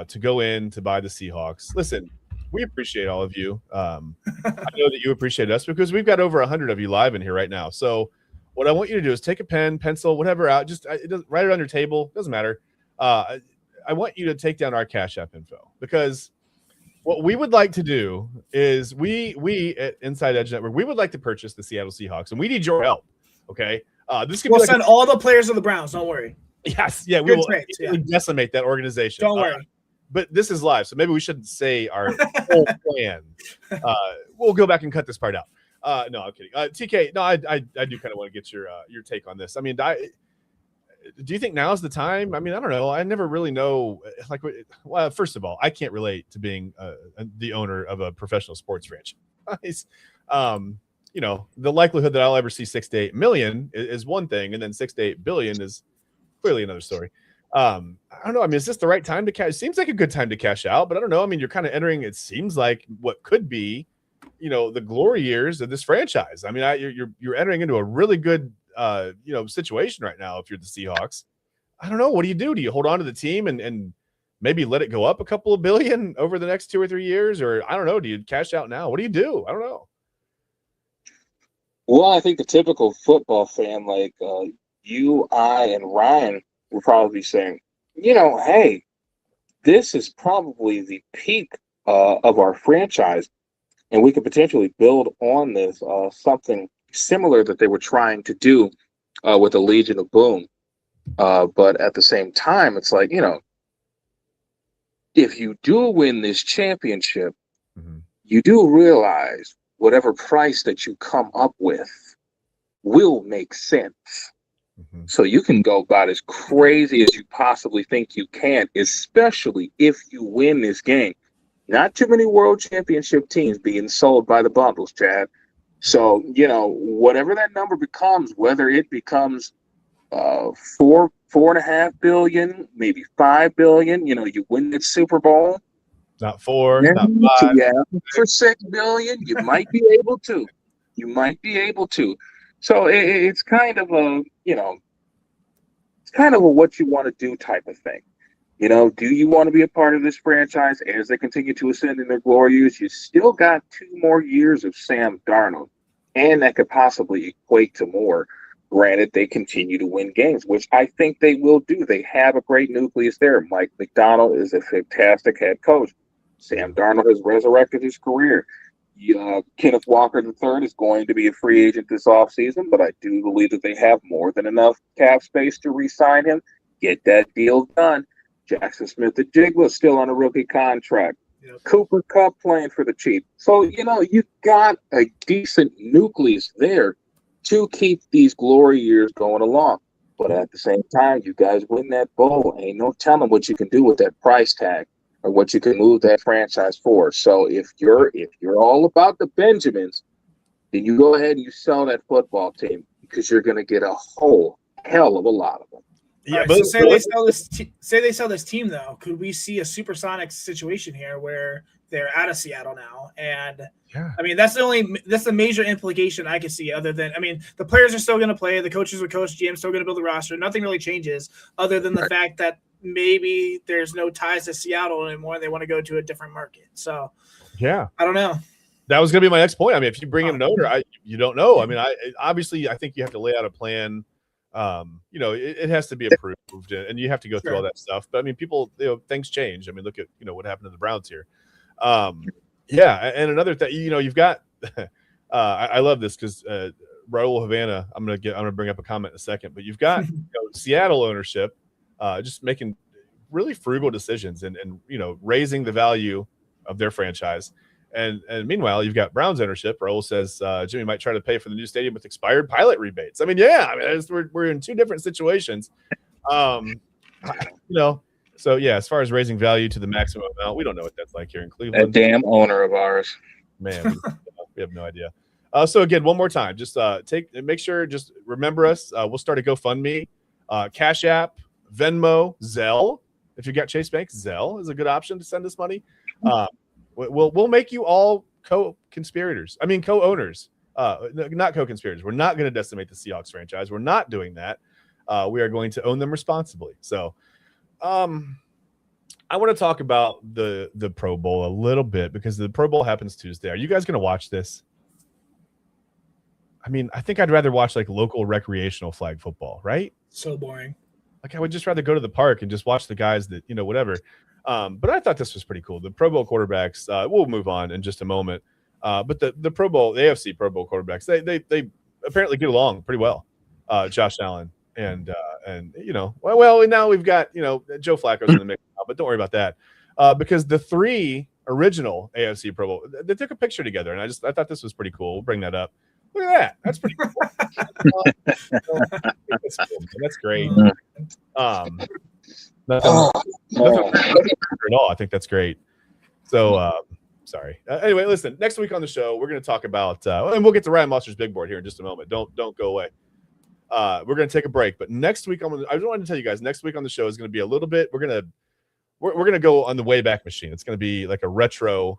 to go in to buy the Seahawks. Listen, we appreciate all of you. I know that you appreciate us because we've got over 100 of you live in here right now. So what I want you to do is take a pen, pencil, whatever out, just write it on your table. Doesn't matter. I want you to take down our Cash App info, because what we would like to do is we at Inside Edge Network, we would like to purchase the Seattle Seahawks, and we need your help. Okay. We'll send all the players of the Browns. Don't worry. Yes. Yeah. We will decimate that organization. Don't worry. But this is live, so maybe we shouldn't say our whole plan. We'll go back and cut this part out. No, I'm kidding. TK, no, I do kind of want to get your take on this. I mean, do you think now's the time? I mean, I don't know. I never really know. Well, first of all, I can't relate to being the owner of a professional sports franchise. The likelihood that I'll ever see 6 to 8 million is one thing, and then 6 to 8 billion is clearly another story. I don't know. I mean, is this the right time to cash? It seems like a good time to cash out, but I don't know. I mean, you're kind of entering, it seems like, what could be, the glory years of this franchise. I mean, you're entering into a really good, situation right now. If you're the Seahawks, I don't know. What do you do? Do you hold on to the team and maybe let it go up a couple of billion over the next 2 or 3 years? Or I don't know. Do you cash out now? What do you do? I don't know. Well, I think the typical football fan like you, I, and Ryan will probably be saying, hey, this is probably the peak of our franchise, and we could potentially build on this, something similar that they were trying to do with the Legion of Boom. But at the same time, it's like, if you do win this championship, you do realize whatever price that you come up with will make sense. So you can go about as crazy as you possibly think you can, especially if you win this game. Not too many world championship teams being sold by the bundles, Chad. So, whatever that number becomes, whether it becomes 4.5 billion, maybe 5 billion, you win the Super Bowl. Not 4, not 5. Yeah, for 6 billion, you might be able to. So it's kind of a, it's kind of a what you want to do type of thing. Do you want to be a part of this franchise as they continue to ascend in their glory years? You still got 2 more years of Sam Darnold, and that could possibly equate to more. Granted, they continue to win games, which I think they will do. They have a great nucleus there. Mike McDonald is a fantastic head coach. Sam Darnold has resurrected his career. Kenneth Walker III is going to be a free agent this offseason, but I do believe that they have more than enough cap space to re-sign him, get that deal done. Jackson Smith-Njigba is still on a rookie contract. Yep. Cooper Kupp playing for the Chiefs. So, you got a decent nucleus there to keep these glory years going along. But at the same time, you guys win that bowl. Ain't no telling what you can do with that price tag or what you can move that franchise for. So if you're all about the Benjamins, then you go ahead and you sell that football team because you're going to get a whole hell of a lot of them. Yeah, right, but so say they sell this team though. Could we see a supersonic situation here where they're out of Seattle now? And I mean, that's the major implication I can see. Other than, I mean, the players are still going to play, the coaches will coach, GM still going to build the roster. Nothing really changes other than the fact that maybe there's no ties to Seattle anymore. They want to go to a different market. So I don't know. That was going to be my next point. I mean, if you bring in an owner, you don't know. I mean, obviously I think you have to lay out a plan. It has to be approved and you have to go through all that stuff. But I mean, people, things change. I mean, look at, what happened to the Browns here. And another thing, you've got, I love this because Raul Havana, I'm going to bring up a comment in a second, but you've got Seattle ownership just making really frugal decisions and raising the value of their franchise. And meanwhile, you've got Browns ownership. Raul says Jimmy might try to pay for the new stadium with expired pilot rebates. I mean, we're in two different situations. So as far as raising value to the maximum amount, we don't know what that's like here in Cleveland. That damn owner of ours, man, we have no idea. So again, one more time, just make sure, just remember us. We'll start a GoFundMe, Cash App, Venmo, Zelle. If you got Chase Bank, Zelle is a good option to send us money. We'll make you all co-conspirators. I mean, co-owners, not co-conspirators. We're not going to decimate the Seahawks franchise. We're not doing that. We are going to own them responsibly. So, I want to talk about the Pro Bowl a little bit because the Pro Bowl happens Tuesday. Are you guys going to watch this? I mean, I think I'd rather watch like local recreational flag football, right? So boring. Like I would just rather go to the park and just watch the guys that, whatever. But I thought this was pretty cool. The Pro Bowl quarterbacks, we'll move on in just a moment. But the Pro Bowl, the AFC Pro Bowl quarterbacks, they apparently get along pretty well. Josh Allen and now we've got, Joe Flacco's in the mix now, but don't worry about that. Because the three original AFC Pro Bowl, they took a picture together and I thought this was pretty cool. We'll bring that up. Look at that. That's pretty cool. That's great. Nothing at all. I think that's great. So, sorry. Anyway, listen. Next week on the show, we're going to talk about, and we'll get to Ryan Mossor's big board here in just a moment. Don't go away. We're going to take a break, but next week I just wanted to tell you guys. Next week on the show is going to be a little bit. We're going to go on the Wayback Machine. It's going to be like a retro.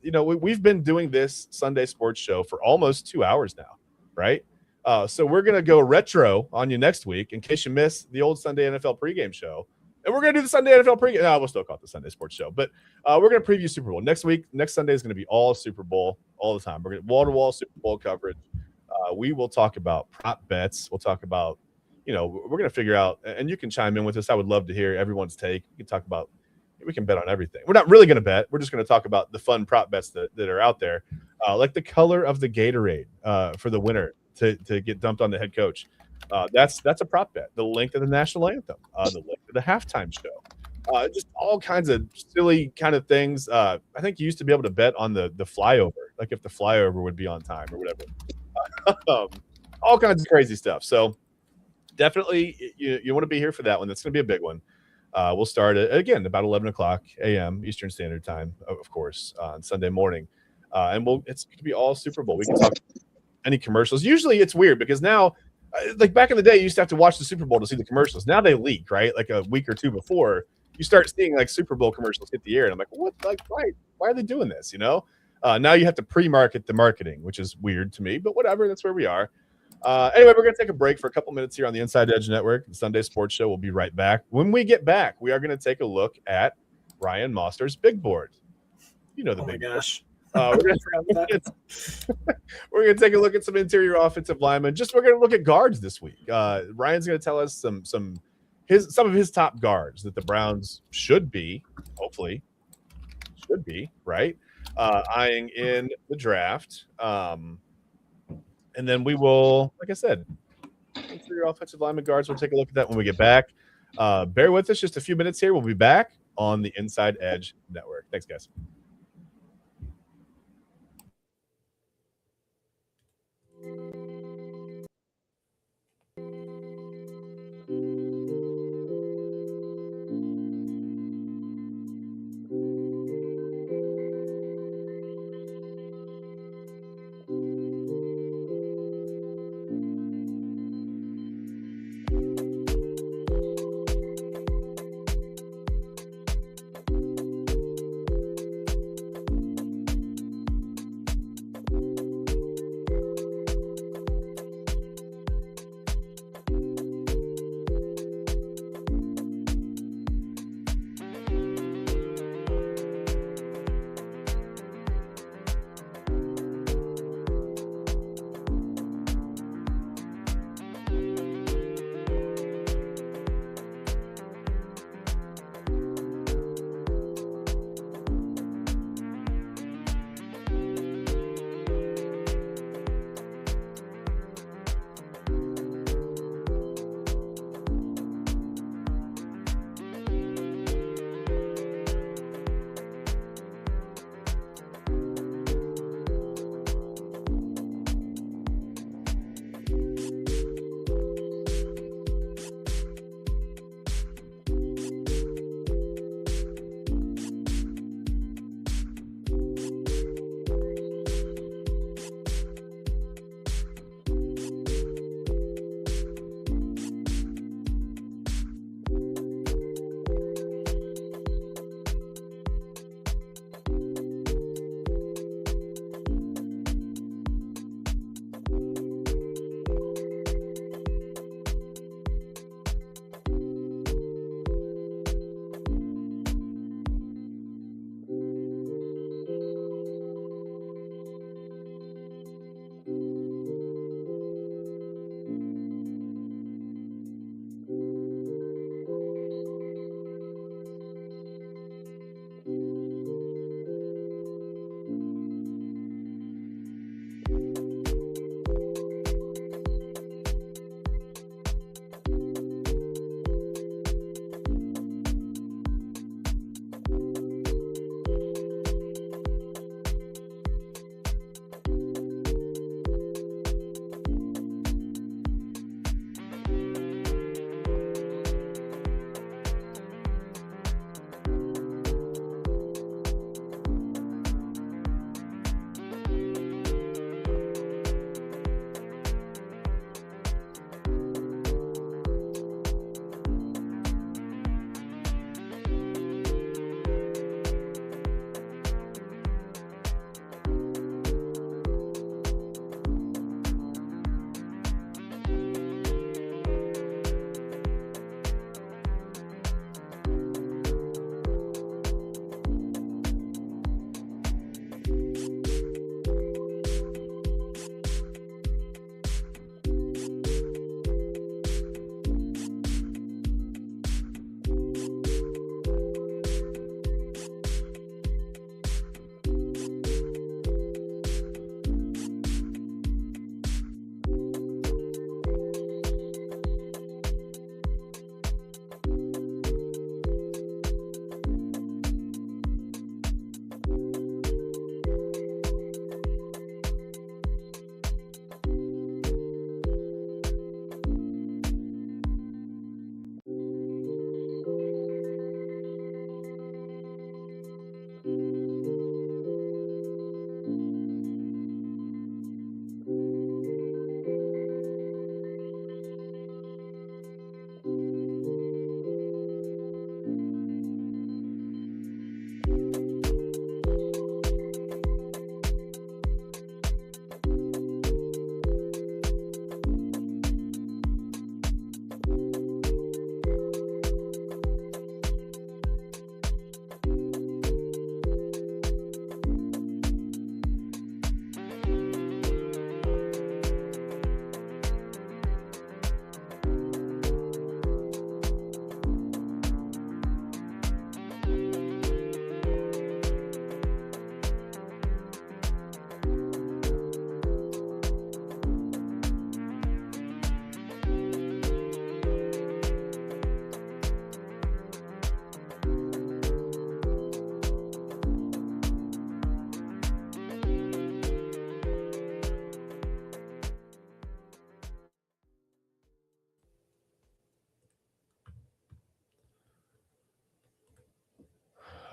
We've been doing this Sunday sports show for almost 2 hours now, right? So we're going to go retro on you next week in case you missed the old Sunday NFL pregame show. And we're going to do the Sunday NFL pregame. No, we'll still call it the Sunday Sports Show. But we're going to preview Super Bowl. Next Sunday is going to be all Super Bowl all the time. We're going to wall-to-wall Super Bowl coverage. We will talk about prop bets. We'll talk about, we're going to figure out, and you can chime in with us. I would love to hear everyone's take. We can talk about, we can bet on everything. We're not really going to bet. We're just going to talk about the fun prop bets that are out there, like the color of the Gatorade for the winner to get dumped on the head coach. That's a prop bet. The length of the national anthem, the length of the halftime show, just all kinds of silly kind of things. I think you used to be able to bet on the flyover, like if the flyover would be on time or whatever. All kinds of crazy stuff. So definitely you want to be here for that one. That's going to be a big one. We'll start again about 11 o'clock a.m. Eastern Standard Time, of course, on Sunday morning. And it's going to be all Super Bowl. We can talk any commercials. Usually it's weird because now, like back in the day, you used to have to watch the Super Bowl to see the commercials. Now they leak, right? Like a week or two before, you start seeing like Super Bowl commercials hit the air, and I'm like, what? Like, why are they doing this? Now you have to pre-market the marketing, which is weird to me, but whatever. That's where we are. Anyway, we're going to take a break for a couple minutes here on the Inside Edge Network, the Sunday Sports Show. We'll be right back. When we get back, we are going to take a look at Ryan Mossor's big board. The big gosh. We're gonna take a look at some interior offensive linemen. We're gonna look at guards this week. Ryan's gonna tell us some of his top guards that the Browns should be, hopefully, right, eyeing in the draft. And then we will, like I said, interior offensive lineman guards. We'll take a look at that when we get back. Bear with us just a few minutes here. We'll be back on the Inside Edge Network. Thanks, guys.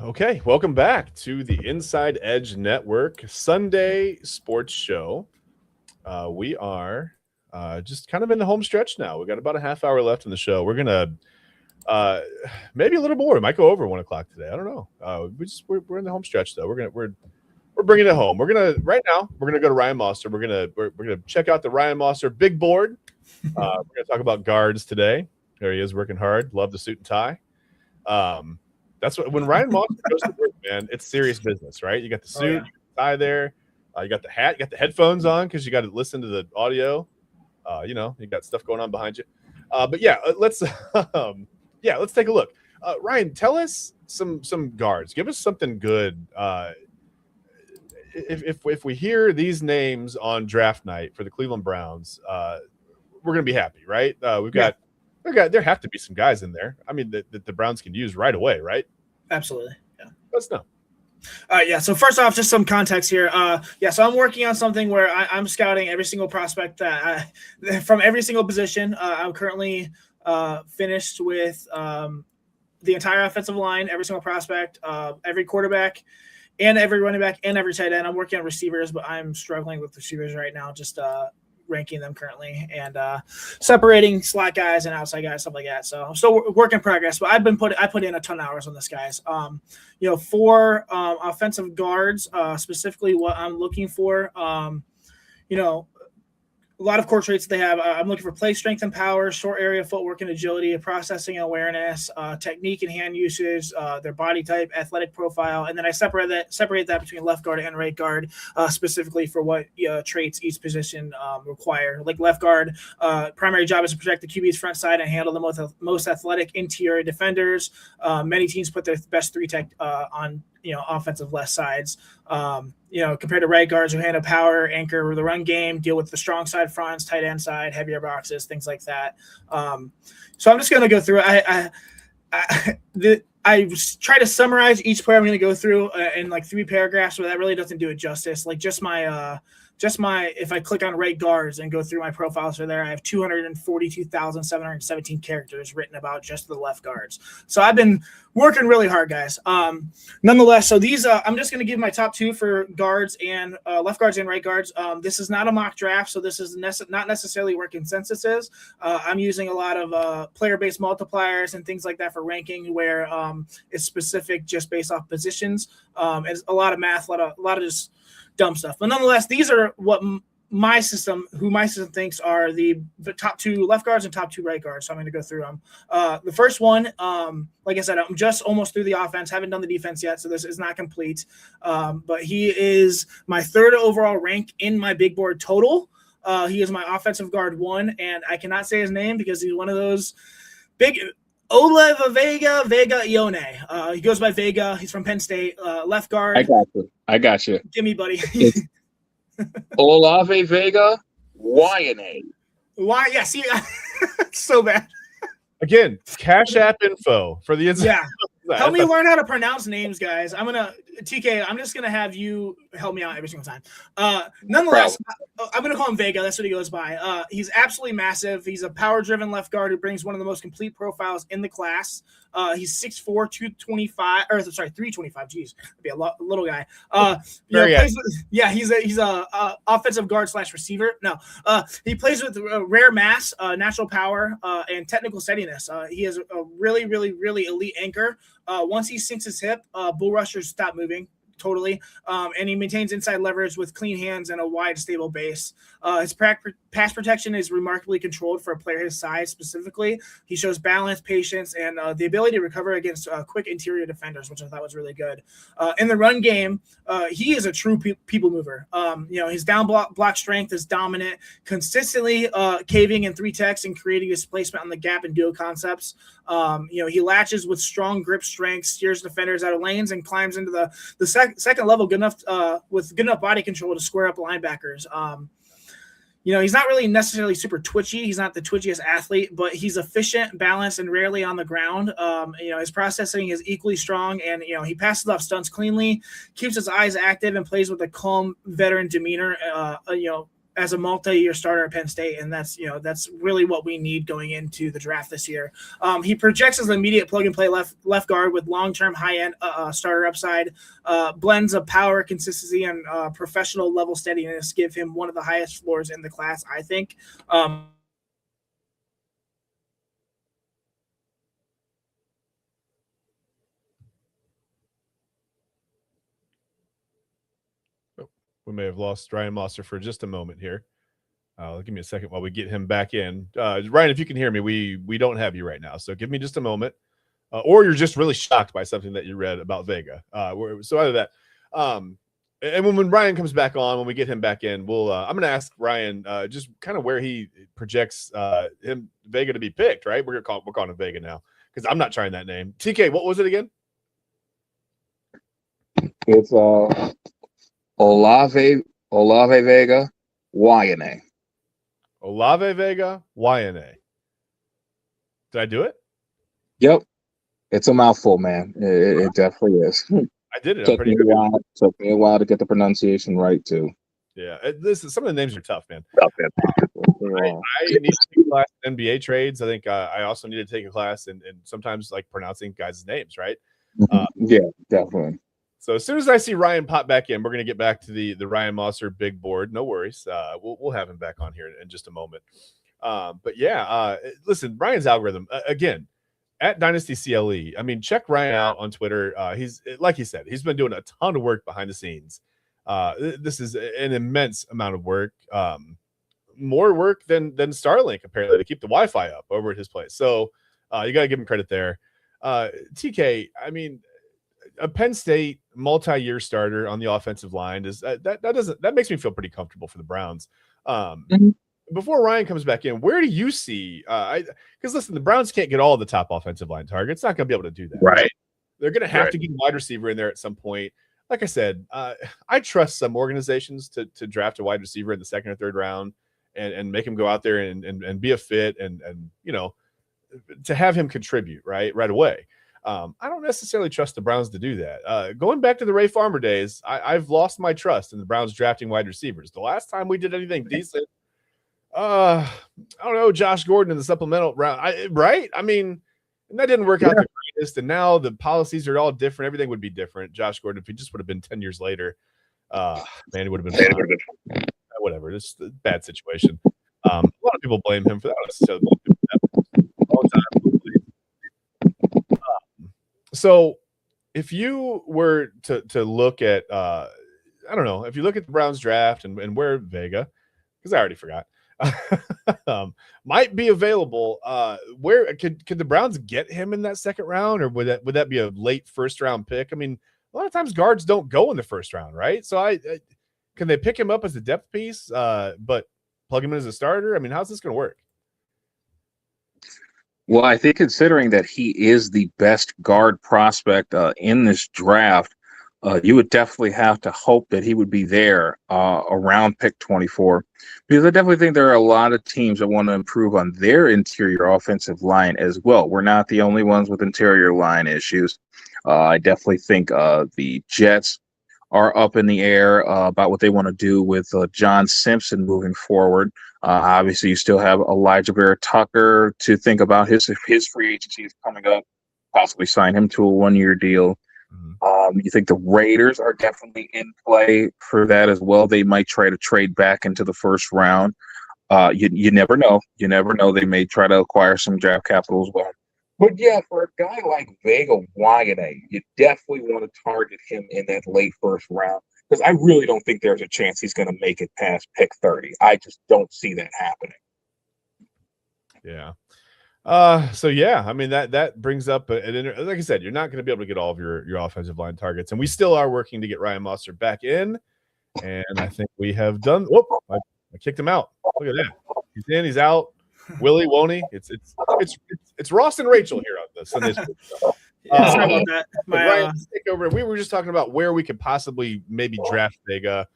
Okay, welcome back to the Inside Edge Network Sunday Sports Show. We are just kind of in the home stretch now. We've got about a half hour left in the show. We're gonna maybe a little more. We might go over 1 o'clock today. I don't know. We're in the home stretch though. We're bringing it home. We're gonna go to Ryan Mossor. We're gonna check out the Ryan Mossor big board. We're gonna talk about guards today. There he is working hard. Love the suit and tie. That's what when Ryan Mossor goes to work, man, it's serious business, right? You got the suit, you got the tie there, you got the hat, you got the headphones on because you got to listen to the audio. You got stuff going on behind you. But yeah, let's take a look. Ryan, tell us some guards. Give us something good. If we hear these names on draft night for the Cleveland Browns, we're gonna be happy, right? There have to be some guys in there. I mean, that the Browns can use right away, right? Absolutely. Yeah. Let's know. So first off, just some context here. So I'm working on something where I'm scouting every single prospect from every single position. I'm currently finished with the entire offensive line, every single prospect, every quarterback, and every running back, and every tight end. I'm working on receivers, but I'm struggling with receivers right now. Just ranking them currently and separating slot guys and outside guys, stuff like that. So I'm still work in progress, but I put in a ton of hours on this, guys. For offensive guards, specifically what I'm looking for, a lot of core traits that they have. I'm looking for play strength and power, short area footwork and agility, processing and awareness, technique and hand usage, their body type, athletic profile, and then I separate that between left guard and right guard, specifically for what traits each position require. Like left guard, primary job is to protect the QB's front side and handle the most athletic interior defenders. Many teams put their best 3 tech on offensive left sides. Compared to right guards who handle power, anchor the run game, deal with the strong side fronts, tight end side, heavier boxes, things like that. So I'm just going to go through. I try to summarize each player I'm going to go through in like 3 paragraphs, but that really doesn't do it justice. Like just my if I click on right guards and go through my profiles for there, I have 242,717 characters written about just the left guards. So I've been working really hard, guys. Nonetheless, so these I'm just going to give my top 2 for guards and left guards and right guards. This is not a mock draft, so this is not necessarily where consensus is. I'm using a lot of player-based multipliers and things like that for ranking, where it's specific just based off positions. It's a lot of math, a lot of just dumb stuff. But nonetheless, these are what my system thinks are the top 2 left guards and top 2 right guards. So I'm going to go through them. The first one, like I said, I'm just almost through the offense. Haven't done the defense yet, so this is not complete. But he is my 3rd overall rank in my big board total. He is my offensive guard 1, and I cannot say his name because he's one of those big Olev Vega Ione. He goes by Vega. He's from Penn State. Left guard. I got you. Give me, buddy. Olave Vega, Ione. Why? Yeah, see, so bad. Again, Cash App info for the inside. Yeah. Help me learn how to pronounce names, guys. I'm just gonna have you help me out every single time. Nonetheless, I'm gonna call him Vega. That's what he goes by. He's absolutely massive. He's a power-driven left guard who brings one of the most complete profiles in the class. He's 6'4", 325. Geez, that'd be a little guy. He's a offensive guard / receiver. No, he plays with rare mass, natural power, and technical steadiness. He has a really, really, really elite anchor. Once he sinks his hip, bull rushers stop moving totally, and he maintains inside leverage with clean hands and a wide, stable base. His pass protection is remarkably controlled for a player his size specifically. He shows balance, patience, and the ability to recover against quick interior defenders, which I thought was really good. In the run game, he is a true people mover. His down block strength is dominant, consistently caving in 3 techs and creating displacement on the gap and duo concepts. He latches with strong grip strength, steers defenders out of lanes, and climbs into the second level with good enough body control to square up linebackers. He's not really necessarily super twitchy. He's not the twitchiest athlete, but he's efficient, balanced, and rarely on the ground. His processing is equally strong, and he passes off stunts cleanly, keeps his eyes active, and plays with a calm veteran demeanor. as a multi-year starter at Penn State, and that's really what we need going into the draft this year. He projects as an immediate plug-and-play left guard with long-term high-end starter upside. Blends of power, consistency, and professional level steadiness give him one of the highest floors in the class, I think. We may have lost Ryan Mossor for just a moment here. Give me a second while we get him back in. Ryan, if you can hear me, we don't have you right now, so give me just a moment. Or you're just really shocked by something that you read about Vega. So either that. And when Ryan comes back on, when we get him back in, I'm going to ask Ryan just kind of where he projects Vega to be picked. Right, we're calling him Vega now because I'm not trying that name. TK, what was it again? It's Olave Vega, YNA. Olave Vega, YNA. Did I do it? Yep. It's a mouthful, man. It definitely is. I did it. Took me a while to get the pronunciation right, too. Yeah. Some of the names are tough, man. Tough, I need to take a class in NBA trades. I think I also need to take a class in sometimes like pronouncing guys' names, right? Yeah, definitely. So as soon as I see Ryan pop back in, we're going to get back to the Ryan Mossor big board. No worries. We'll have him back on here in just a moment. But yeah, listen, Ryan's algorithm, again, at Dynasty CLE. I mean, check Ryan out on Twitter. He's, like he said, he's been doing a ton of work behind the scenes. This is an immense amount of work. More work than Starlink, apparently, to keep the Wi-Fi up over at his place. So you got to give him credit there. TK, I mean, a Penn State multi-year starter on the offensive line is that makes me feel pretty comfortable for the Browns. Before Ryan comes back in, where do you see? Because listen, the Browns can't get all the top offensive line targets. Not going to be able to do that. Right. They're going to have to get a wide receiver in there at some point. Like I said, I trust some organizations to draft a wide receiver in the second or third round and make him go out there and be a fit and to have him contribute right away. I don't necessarily trust the Browns to do that. Going back to the Ray Farmer days, I've lost my trust in the Browns drafting wide receivers. The last time we did anything decent, I don't know, Josh Gordon in the supplemental round, right? I mean, and that didn't work out the greatest, and now the policies are all different. Everything would be different. Josh Gordon, if he just would have been 10 years later, man, it would have been fine. Whatever. It's a bad situation. A lot of people blame him for that. So all the time. So if you were to look at, I don't know, if you look at the Browns draft and where Vega, because I already forgot, might be available, where could the Browns get him in that second round, or would that be a late first round pick? I mean, a lot of times guards don't go in the first round, right? So can they pick him up as a depth piece, but plug him in as a starter? I mean, how's this going to work? Well, I think considering that he is the best guard prospect in this draft, you would definitely have to hope that he would be there around pick 24, because I definitely think there are a lot of teams that want to improve on their interior offensive line as well. We're not the only ones with interior line issues. I definitely think the Jets are up in the air about what they want to do with John Simpson moving forward. Obviously, you still have Elijah Vera Tucker to think about. His free agency is coming up. Possibly sign him to a one-year deal. You think the Raiders are definitely in play for that as well. They might try to trade back into the first round. You never know. You never know. They may try to acquire some draft capital as well. But yeah, for a guy like Vega Wayane, you definitely want to target him in that late first round, because I really don't think there's a chance he's going to make it past pick 30. I just don't see that happening. Yeah. So yeah, I mean that brings up like I said, you're not going to be able to get all of your offensive line targets, and we still are working to get Ryan Mossor back in, and I think we have done. Whoop! I kicked him out. Look at that. He's in. He's out. Willie, won't he? It's Ross and Rachel here on the Sunday School. Sorry about that. Ryan, take over. We were just talking about where we could possibly maybe draft Vega.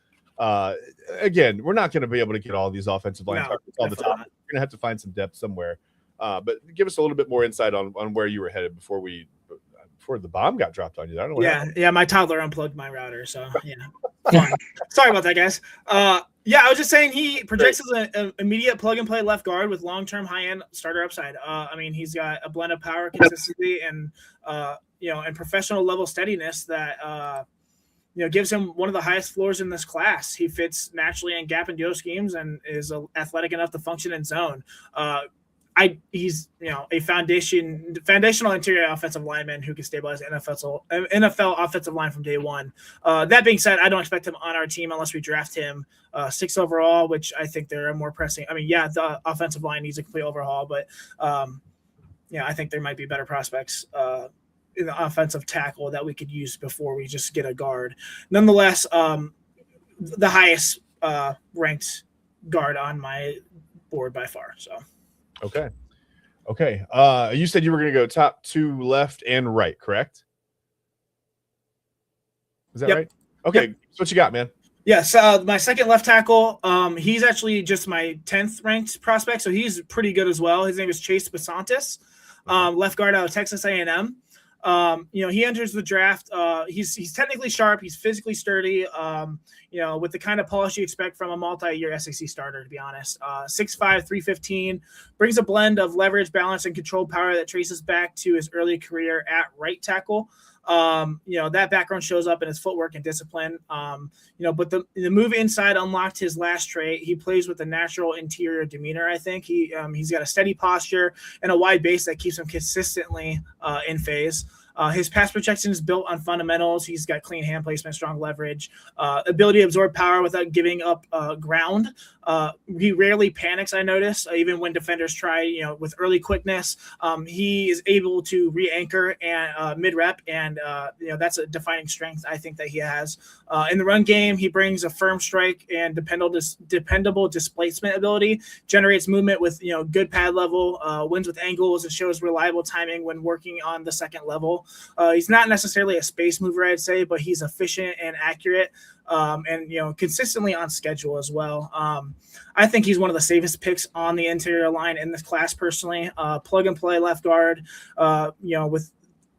Again, we're not going to be able to get all these offensive line targets all the time. We're going to have to find some depth somewhere. But give us a little bit more insight on where you were headed before we before the bomb got dropped on you. I don't know what happened. Yeah. My toddler unplugged my router, so yeah. Fun. Sorry about that, guys. Yeah, I was just saying he projects as an immediate plug-and-play left guard with long-term high-end starter upside. I mean, he's got a blend of power, consistency, and and professional level steadiness that gives him one of the highest floors in this class. He fits naturally in gap and do schemes and is athletic enough to function in zone. He's a foundational interior offensive lineman who can stabilize NFL offensive line from day one. That being said, I don't expect him on our team unless we draft him 6th overall, which I think there are more pressing. I mean, yeah, the offensive line needs a complete overhaul, but I think there might be better prospects in the offensive tackle that we could use before we just get a guard. Nonetheless, the highest ranked guard on my board by far. So. Okay. You said you were going to go top 2 left and right, correct? Is that right? Okay. Yep. So what you got, man? Yes. My second left tackle, he's actually just my 10th ranked prospect. So he's pretty good as well. His name is Chase Basantis, left guard out of Texas A&M. He enters the draft. He's technically sharp. He's physically sturdy. With the kind of polish you expect from a multi-year SEC starter, to be honest. 6'5", 315, brings a blend of leverage, balance, and control power that traces back to his early career at right tackle. That background shows up in his footwork and discipline. But the move inside unlocked his last trait. He plays with a natural interior demeanor. I think he's got a steady posture and a wide base that keeps him consistently in phase. His pass protection is built on fundamentals. He's got clean hand placement, strong leverage, ability to absorb power without giving up ground. He rarely panics, I notice, even when defenders try, with early quickness. He is able to re-anchor and mid-rep, and that's a defining strength I think that he has. In the run game, he brings a firm strike and dependable displacement ability, generates movement with good pad level, wins with angles, and shows reliable timing when working on the second level. He's not necessarily a space mover, I'd say, but he's efficient and accurate. And consistently on schedule as well. I think he's one of the safest picks on the interior line in this class personally. Plug and play left guard, with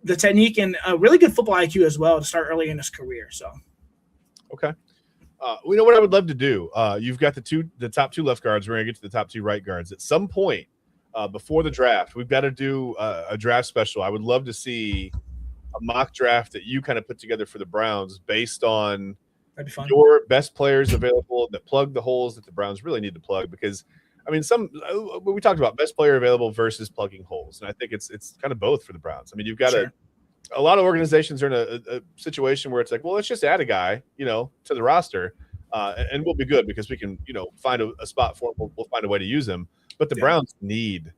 the technique and a really good football IQ as well to start early in his career. So, okay. We know what I would love to do. You've got the top 2 left guards. We're gonna get to the top 2 right guards at some point before the draft. We've got to do a draft special. I would love to see a mock draft that you kind of put together for the Browns based on your best players available that plug the holes that the Browns really need to plug. Because, I mean, we talked about best player available versus plugging holes, and I think it's kind of both for the Browns. I mean, you've got a lot of organizations are in a situation where it's like, well, let's just add a guy, to the roster, and we'll be good because we can, find a spot for him. We'll find a way to use him. But the Browns need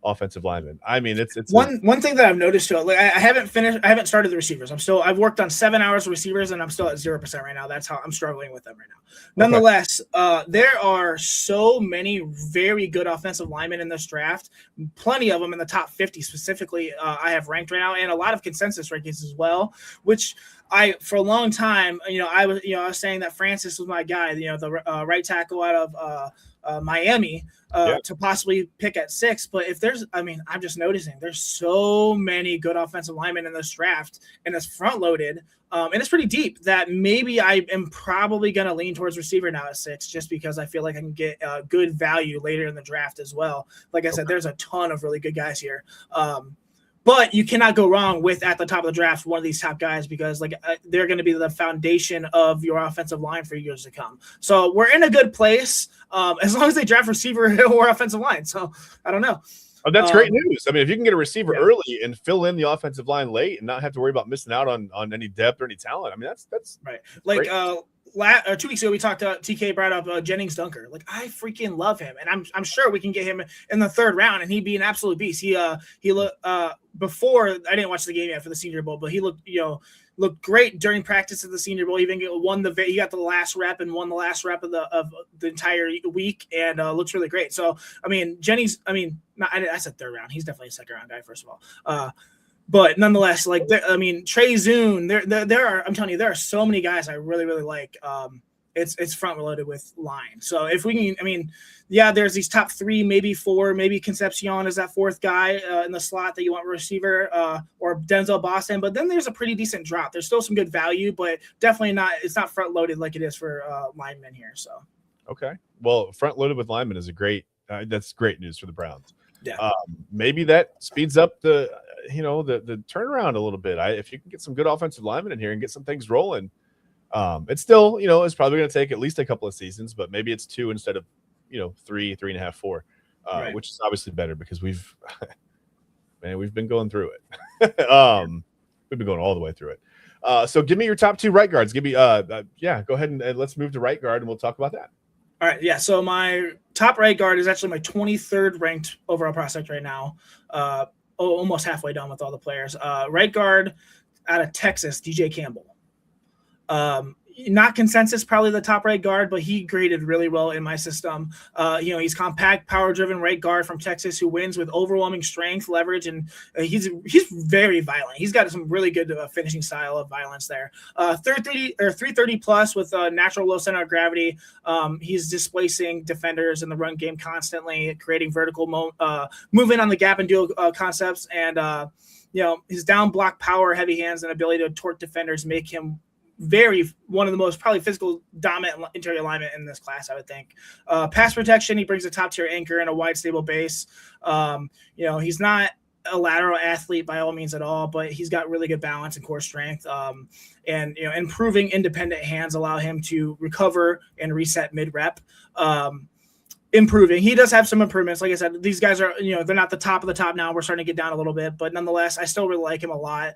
offensive linemen. I mean, it's one thing that I've noticed too. Like I haven't started the receivers. I've worked on 7 hours of receivers, and I'm still at 0% right now. That's how I'm struggling with them right now. Nonetheless, there are so many very good offensive linemen in this draft. Plenty of them in the top 50 specifically. I have ranked right now, and a lot of consensus rankings as well. Which for a long time, I was saying that Francis was my guy. The right tackle out of Miami. To possibly pick at 6. But I'm just noticing there's so many good offensive linemen in this draft, and it's front loaded. And it's pretty deep that maybe I am probably going to lean towards receiver now at 6, just because I feel like I can get good value later in the draft as well. Like I said, there's a ton of really good guys here. But you cannot go wrong with, at the top of the draft, one of these top guys, because they're going to be the foundation of your offensive line for years to come. So we're in a good place as long as they draft receiver or offensive line. So I don't know. Oh, that's great news. I mean, if you can get a receiver early and fill in the offensive line late and not have to worry about missing out on any depth or any talent, I mean, that's right. Like 2 weeks ago, we talked to TK brought up Jennings Dunker. Like, I freaking love him, and I'm sure we can get him in the 3rd round, and he'd be an absolute beast. He looked before, I didn't watch the game yet for the Senior Bowl, but he looked great during practice at the Senior Bowl. He even he got the last rep and won the last rep of the entire week, and looks really great. So I mean, Jennings. I mean, I said 3rd round. He's definitely a 2nd round guy, first of all. But nonetheless, Trey Zune, there are. I'm telling you, there are so many guys I really, really like. it's front loaded with line. So if we can, I mean, yeah, there's these top 3, maybe 4, maybe Concepcion is that 4th guy in the slot that you want receiver, or Denzel Boston. But then there's a pretty decent drop. There's still some good value, but definitely not. It's not front loaded like it is for linemen here. So okay, well, front loaded with linemen is a great. That's great news for the Browns. Yeah. Maybe that speeds up the turnaround a little bit. If you can get some good offensive linemen in here and get some things rolling, it's still, it's probably going to take at least a couple of seasons, but maybe it's 2 instead of, 3, 3.5, 4, Right. which is obviously better because we've been going through it. We've been going all the way through it. So give me your top 2 right guards. Give me, go ahead and let's move to right guard and we'll talk about that. All right, yeah. So my top right guard is actually my 23rd ranked overall prospect right now. Almost halfway done with all the players. Right guard out of Texas, DJ Campbell. Not consensus, probably the top right guard, but he graded really well in my system. He's compact, power-driven right guard from Texas who wins with overwhelming strength, leverage, and he's very violent. He's got some really good finishing style of violence there. 330 plus with a natural low center of gravity. He's displacing defenders in the run game constantly, creating vertical movement on the gap and dual concepts, and his down block power, heavy hands, and ability to torque defenders make him one of the most probably physical dominant interior linemen in this class, I would think. Pass protection, he brings a top tier anchor and a wide stable base. He's not a lateral athlete by all means at all, but he's got really good balance and core strength. And improving independent hands allow him to recover and reset mid rep. Improving. He does have some improvements. Like I said, these guys are, they're not the top of the top now. We're starting to get down a little bit, but nonetheless, I still really like him a lot.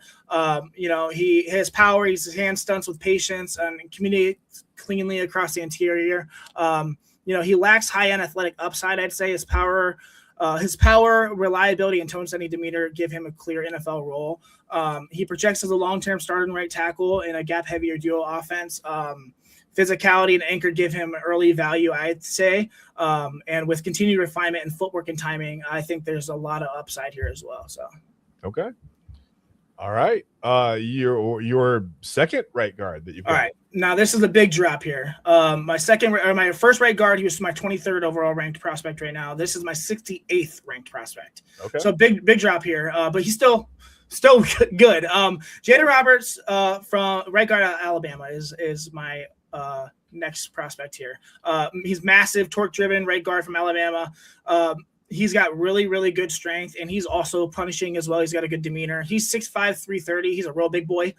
He has power. He's hand stunts with patience and communicates cleanly across the interior. He lacks high-end athletic upside, I'd say. His power, reliability, and tone-setting demeanor give him a clear NFL role. He projects as a long-term starting right tackle in a gap-heavier duo offense. Physicality and anchor give him early value, I'd say. And with continued refinement and footwork and timing, I think there's a lot of upside here as well. So, okay. All right. Your second right guard that you've got. All right. Now this is a big drop here. My first right guard, he was my 23rd overall ranked prospect right now. This is my 68th ranked prospect. Okay. So big drop here. But he's still good. Jaden Roberts from right guard out of Alabama is my next prospect here. He's massive, torque-driven right guard from Alabama. He's got really, really good strength, and he's also punishing as well. He's got a good demeanor. He's 6'5", 330. He's a real big boy.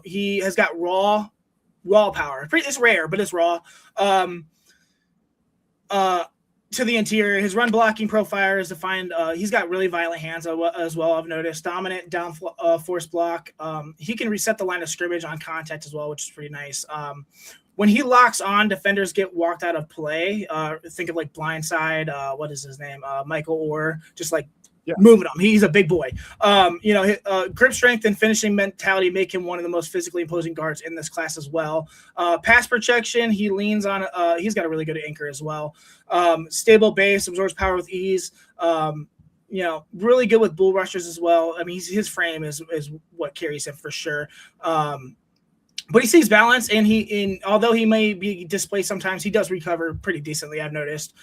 He has got raw power. It's rare, but it's raw. To the interior, his run blocking profile is defined. He's got really violent hands as well. I've noticed dominant down force block. He can reset the line of scrimmage on contact as well, which is pretty nice. When he locks on, defenders get walked out of play. Think of like blindside. What is his name? Michael Orr. Just like moving him. He's a big boy. Grip strength and finishing mentality make him one of the most physically imposing guards in this class as well. Pass protection, he leans on. He's got a really good anchor as well. Stable base, absorbs power with ease. Really good with bull rushers as well. I mean, his frame is what carries him for sure. But he sees balance, and although he may be displaced sometimes, he does recover pretty decently, I've noticed.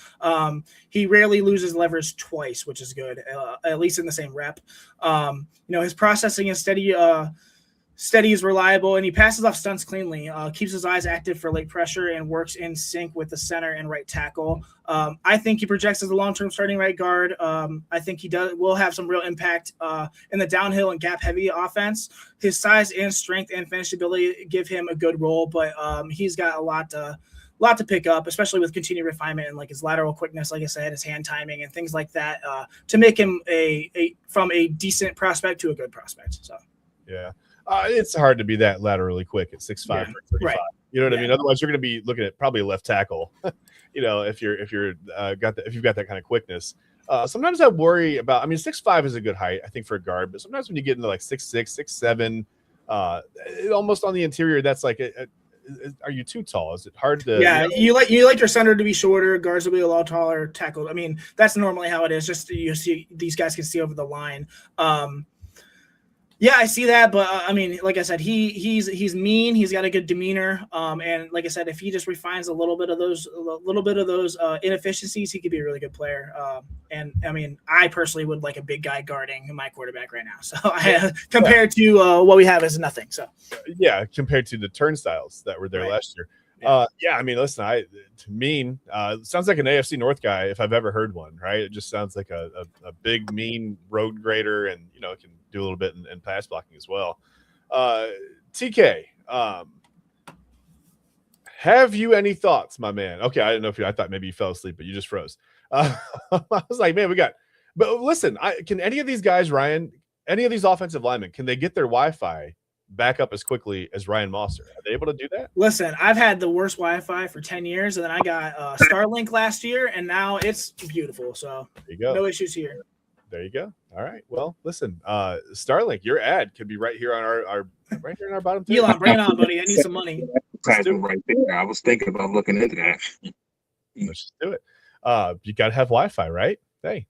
He rarely loses leverage twice, which is good, at least in the same rep. His processing is steady is reliable, and he passes off stunts cleanly, keeps his eyes active for late pressure, and works in sync with the center and right tackle. I think he projects as a long-term starting right guard. I think he will have some real impact in the downhill and gap-heavy offense. His size and strength and finishability give him a good role, but he's got a lot to pick up, especially with continued refinement and like his lateral quickness, like I said, his hand timing and things like that, to make him from a decent prospect to a good prospect. So, yeah. It's hard to be that laterally quick at 6'5", 35. Right. You know what I mean? Otherwise, you're going to be looking at probably a left tackle. If you've got that kind of quickness. Sometimes I worry about. I mean, 6'5" is a good height, I think, for a guard. But sometimes when you get into like 6'6", 6'7", almost on the interior, that's like, are you too tall? Is it hard to? Yeah, you like your center to be shorter, guards will be a lot taller, tackle. I mean, that's normally how it is. Just you see these guys can see over the line. Yeah, I see that, but I mean, like I said, he's mean. He's got a good demeanor, and like I said, if he just refines a little bit of those inefficiencies, he could be a really good player. And I mean, I personally would like a big guy guarding my quarterback right now. So compared to what we have is nothing. So yeah, compared to the turnstiles that were there last year. Yeah, I mean, listen, sounds like an AFC North guy if I've ever heard one, right? It just sounds like a big, mean road grader, and can do a little bit in pass blocking as well. TK, have you any thoughts, my man? Okay, I didn't know I thought maybe you fell asleep, but you just froze. I was like, man, but listen, can any of these guys, Ryan, any of these offensive linemen, can they get their Wi-Fi back up as quickly as Ryan Mossor? Are they able to do that? Listen, I've had the worst Wi-Fi for 10 years, and then I got Starlink last year, and now it's beautiful. So there you go. No issues here. There you go. All right. Well, listen, Starlink, your ad could be right here on our right here in our bottom. Elon, bring it on, buddy. I need some money. Right there. I was thinking about looking into that. Let's just do it. You got to have Wi-Fi, right? Hey,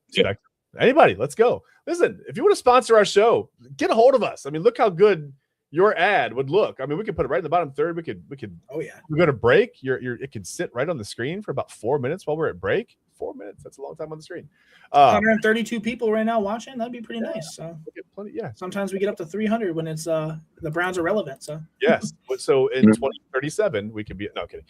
anybody, let's go. Listen, if you want to sponsor our show, get a hold of us. I mean, look how good your ad would look. I mean, we could put it right in the bottom third. We could. Oh yeah. We go to break. It could sit right on the screen for about 4 minutes while we're at break. 4 minutes. That's a long time on the screen. 132 people right now watching. That'd be pretty nice. So plenty, sometimes we get up to 300 when it's the Browns are relevant. So yes. So in 2037 we could be. No kidding.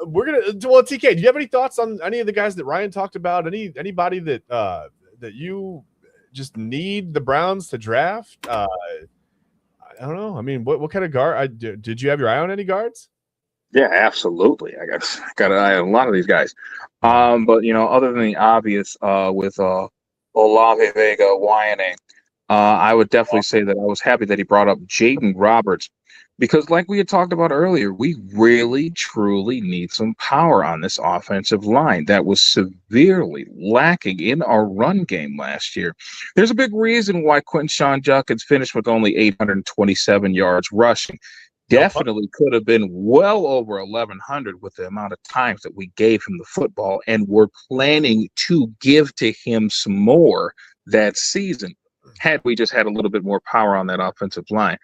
We're gonna. Well, TK, do you have any thoughts on any of the guys that Ryan talked about? Anybody that you just need the Browns to draft? I don't know. I mean, what kind of guard? Did you have your eye on any guards? Yeah, absolutely. I got an eye on a lot of these guys. But other than the obvious, with Olave, Vega, Wyane, I would definitely say that I was happy that he brought up Jaden Roberts, because like we had talked about earlier, we really truly need some power on this offensive line that was severely lacking in our run game last year. There's a big reason why Quinshon Judkins finished with only 827 yards rushing. Definitely could have been well over 1,100 with the amount of times that we gave him the football, and we're planning to give to him some more that season had we just had a little bit more power on that offensive line.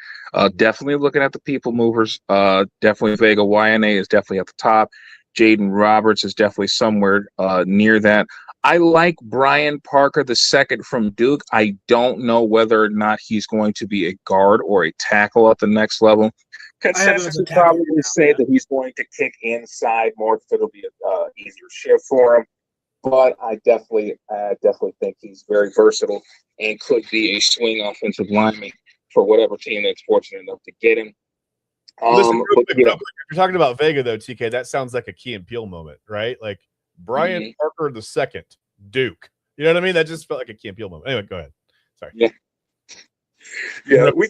Definitely looking at the people movers. Definitely Vega Wyane is definitely at the top. Jaden Roberts is definitely somewhere near that. I like Brian Parker II from Duke. I don't know whether or not he's going to be a guard or a tackle at the next level. Consensus would probably say that he's going to kick inside more, so it'll be an easier shift for him. But I definitely think he's very versatile and could be a swing offensive lineman for whatever team that's fortunate enough to get him. Listen, real quick, you're talking about Vega though, TK. That sounds like a Key and Peele moment, right? Like Brian Parker II, Duke. You know what I mean? That just felt like a Key and Peele moment. Anyway, go ahead. Sorry. Yeah. We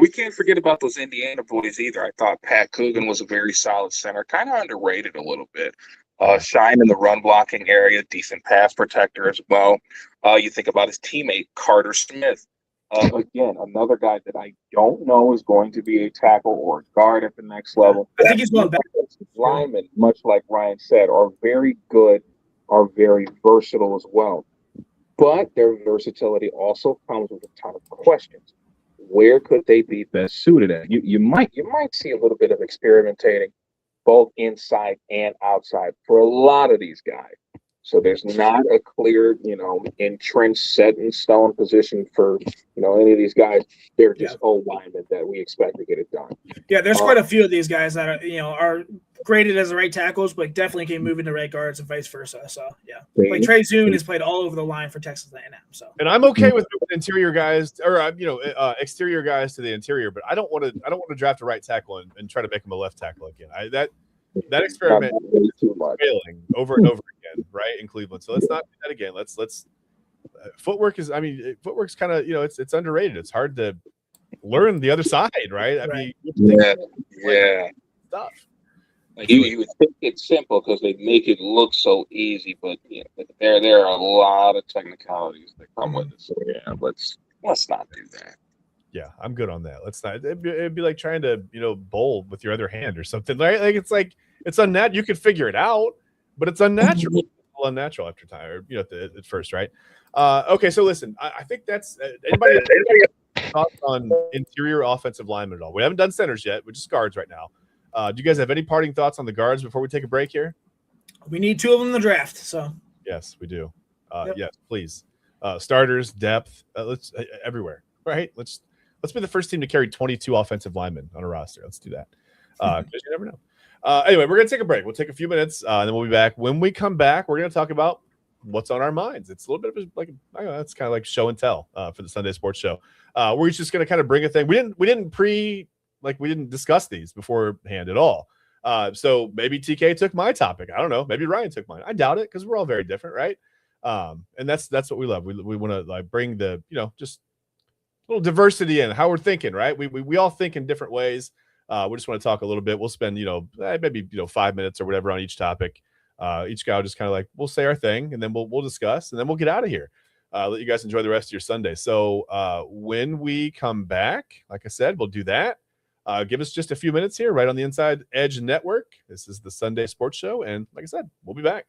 can't forget about those Indiana boys either. I thought Pat Coogan was a very solid center, kind of underrated a little bit. Shine in the run blocking area, decent pass protector as well. You think about his teammate Carter Smith. Again, another guy that I don't know is going to be a tackle or a guard at the next level. I think he's going back. Linemen, much like Ryan said, are very good, are very versatile as well. But their versatility also comes with a ton of questions. Where could they be best suited at? You might see a little bit of experimentating both inside and outside for a lot of these guys. So there's not a clear, entrenched, set in stone position for, any of these guys. They're just old linemen that we expect to get it done. Yeah, there's quite a few of these guys that are graded as the right tackles, but definitely can move into right guards and vice versa. So yeah, like Trey Zune has played all over the line for Texas A&M. So, and I'm okay with interior guys or exterior guys to the interior, but I don't want to draft a right tackle and try to make him a left tackle again. That experiment is failing over and over again, right, in Cleveland. So let's not do that again. Let's footwork's kind of it's underrated. It's hard to learn the other side, right? I mean, stuff. Like you would think it's simple because they make it look so easy, but there are a lot of technicalities that come with it. So let's not do that. Yeah, I'm good on that. Let's not. It'd be like trying to, bowl with your other hand or something. Right? Like it's unnatural. You could figure it out, but it's unnatural. little unnatural after time, or at first, right? Okay, so listen, I think that's anybody thoughts on interior offensive linemen at all? We haven't done centers yet, which is guards right now. Do you guys have any parting thoughts on the guards before we take a break here? We need 2 of them in the draft. So yes, we do. Yep. Yes, please. Starters, depth, let's everywhere, right? Let's be the first team to carry 22 offensive linemen on a roster. Let's do that. Because you never know. Anyway, we're gonna take a break. We'll take a few minutes, and then we'll be back. When we come back, we're gonna talk about what's on our minds. It's a little bit of it's kind of like show and tell for the Sunday Sports Show. We're just gonna kind of bring a thing. We didn't discuss these beforehand at all. So maybe TK took my topic. I don't know. Maybe Ryan took mine. I doubt it, because we're all very different, right? And that's what we love. We want to like bring the just a little diversity in how we're thinking, right? We all think in different ways. We just want to talk a little bit. We'll spend maybe 5 minutes or whatever on each topic. Each guy will just kind of we'll say our thing, and then we'll discuss, and then we'll get out of here. Let you guys enjoy the rest of your Sunday. So when we come back, like I said, we'll do that. Give us just a few minutes here, right on the Inside Edge Network. This is the Sunday Sports Show, and like I said, we'll be back.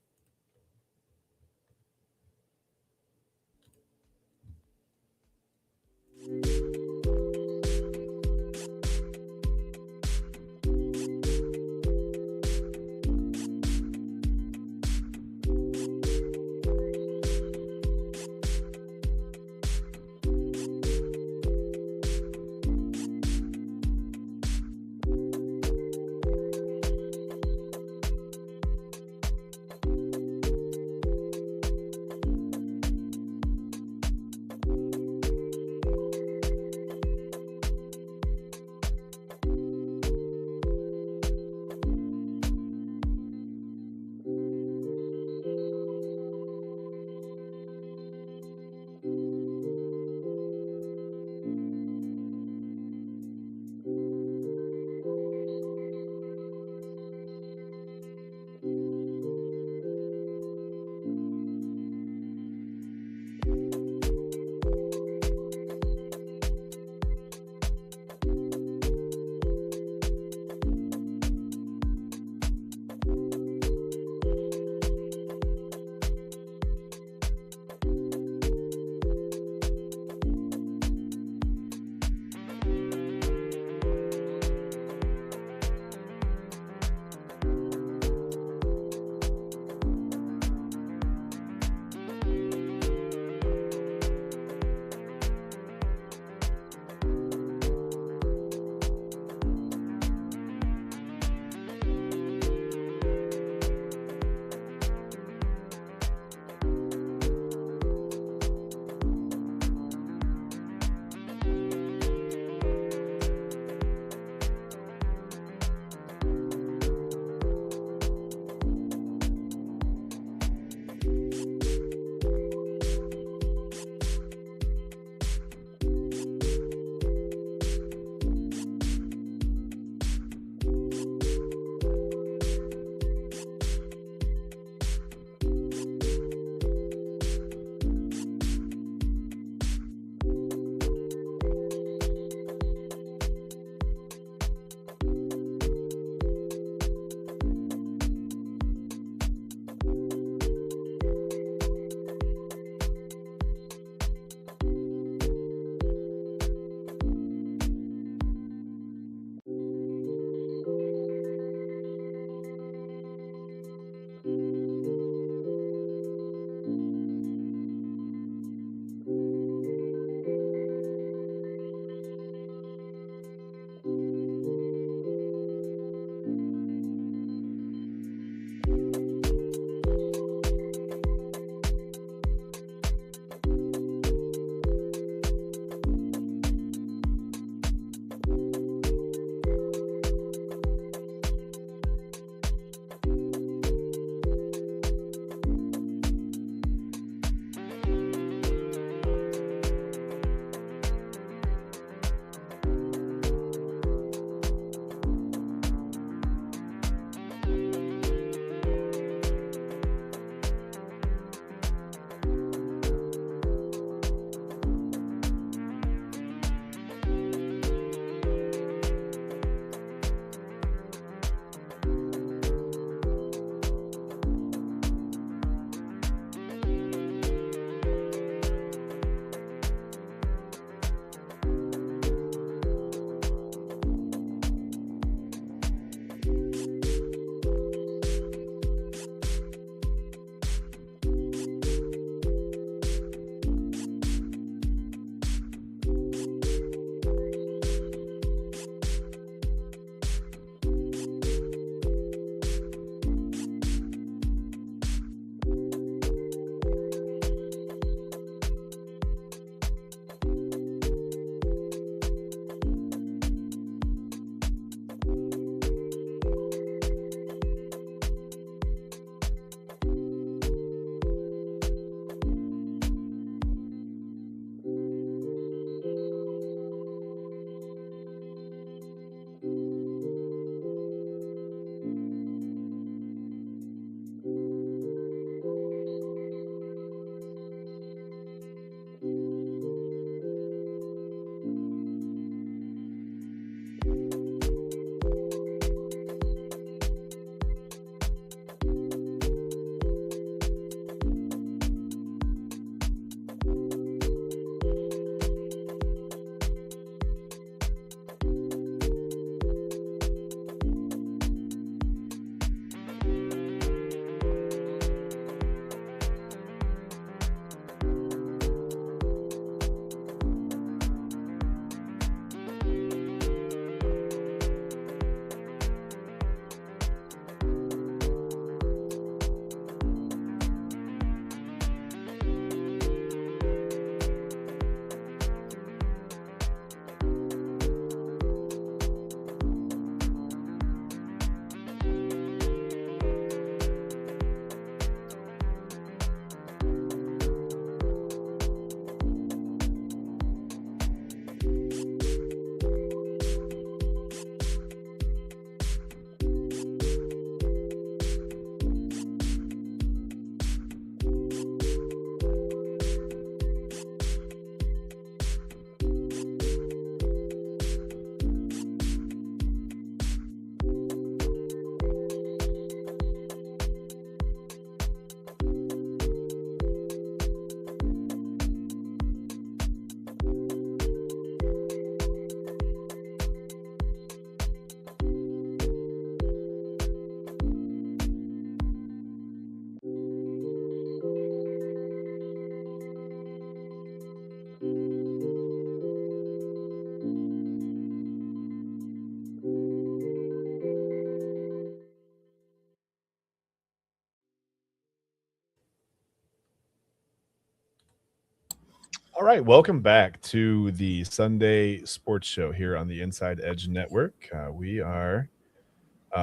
All right, welcome back to the Sunday Sports Show here on the Inside Edge Network. We are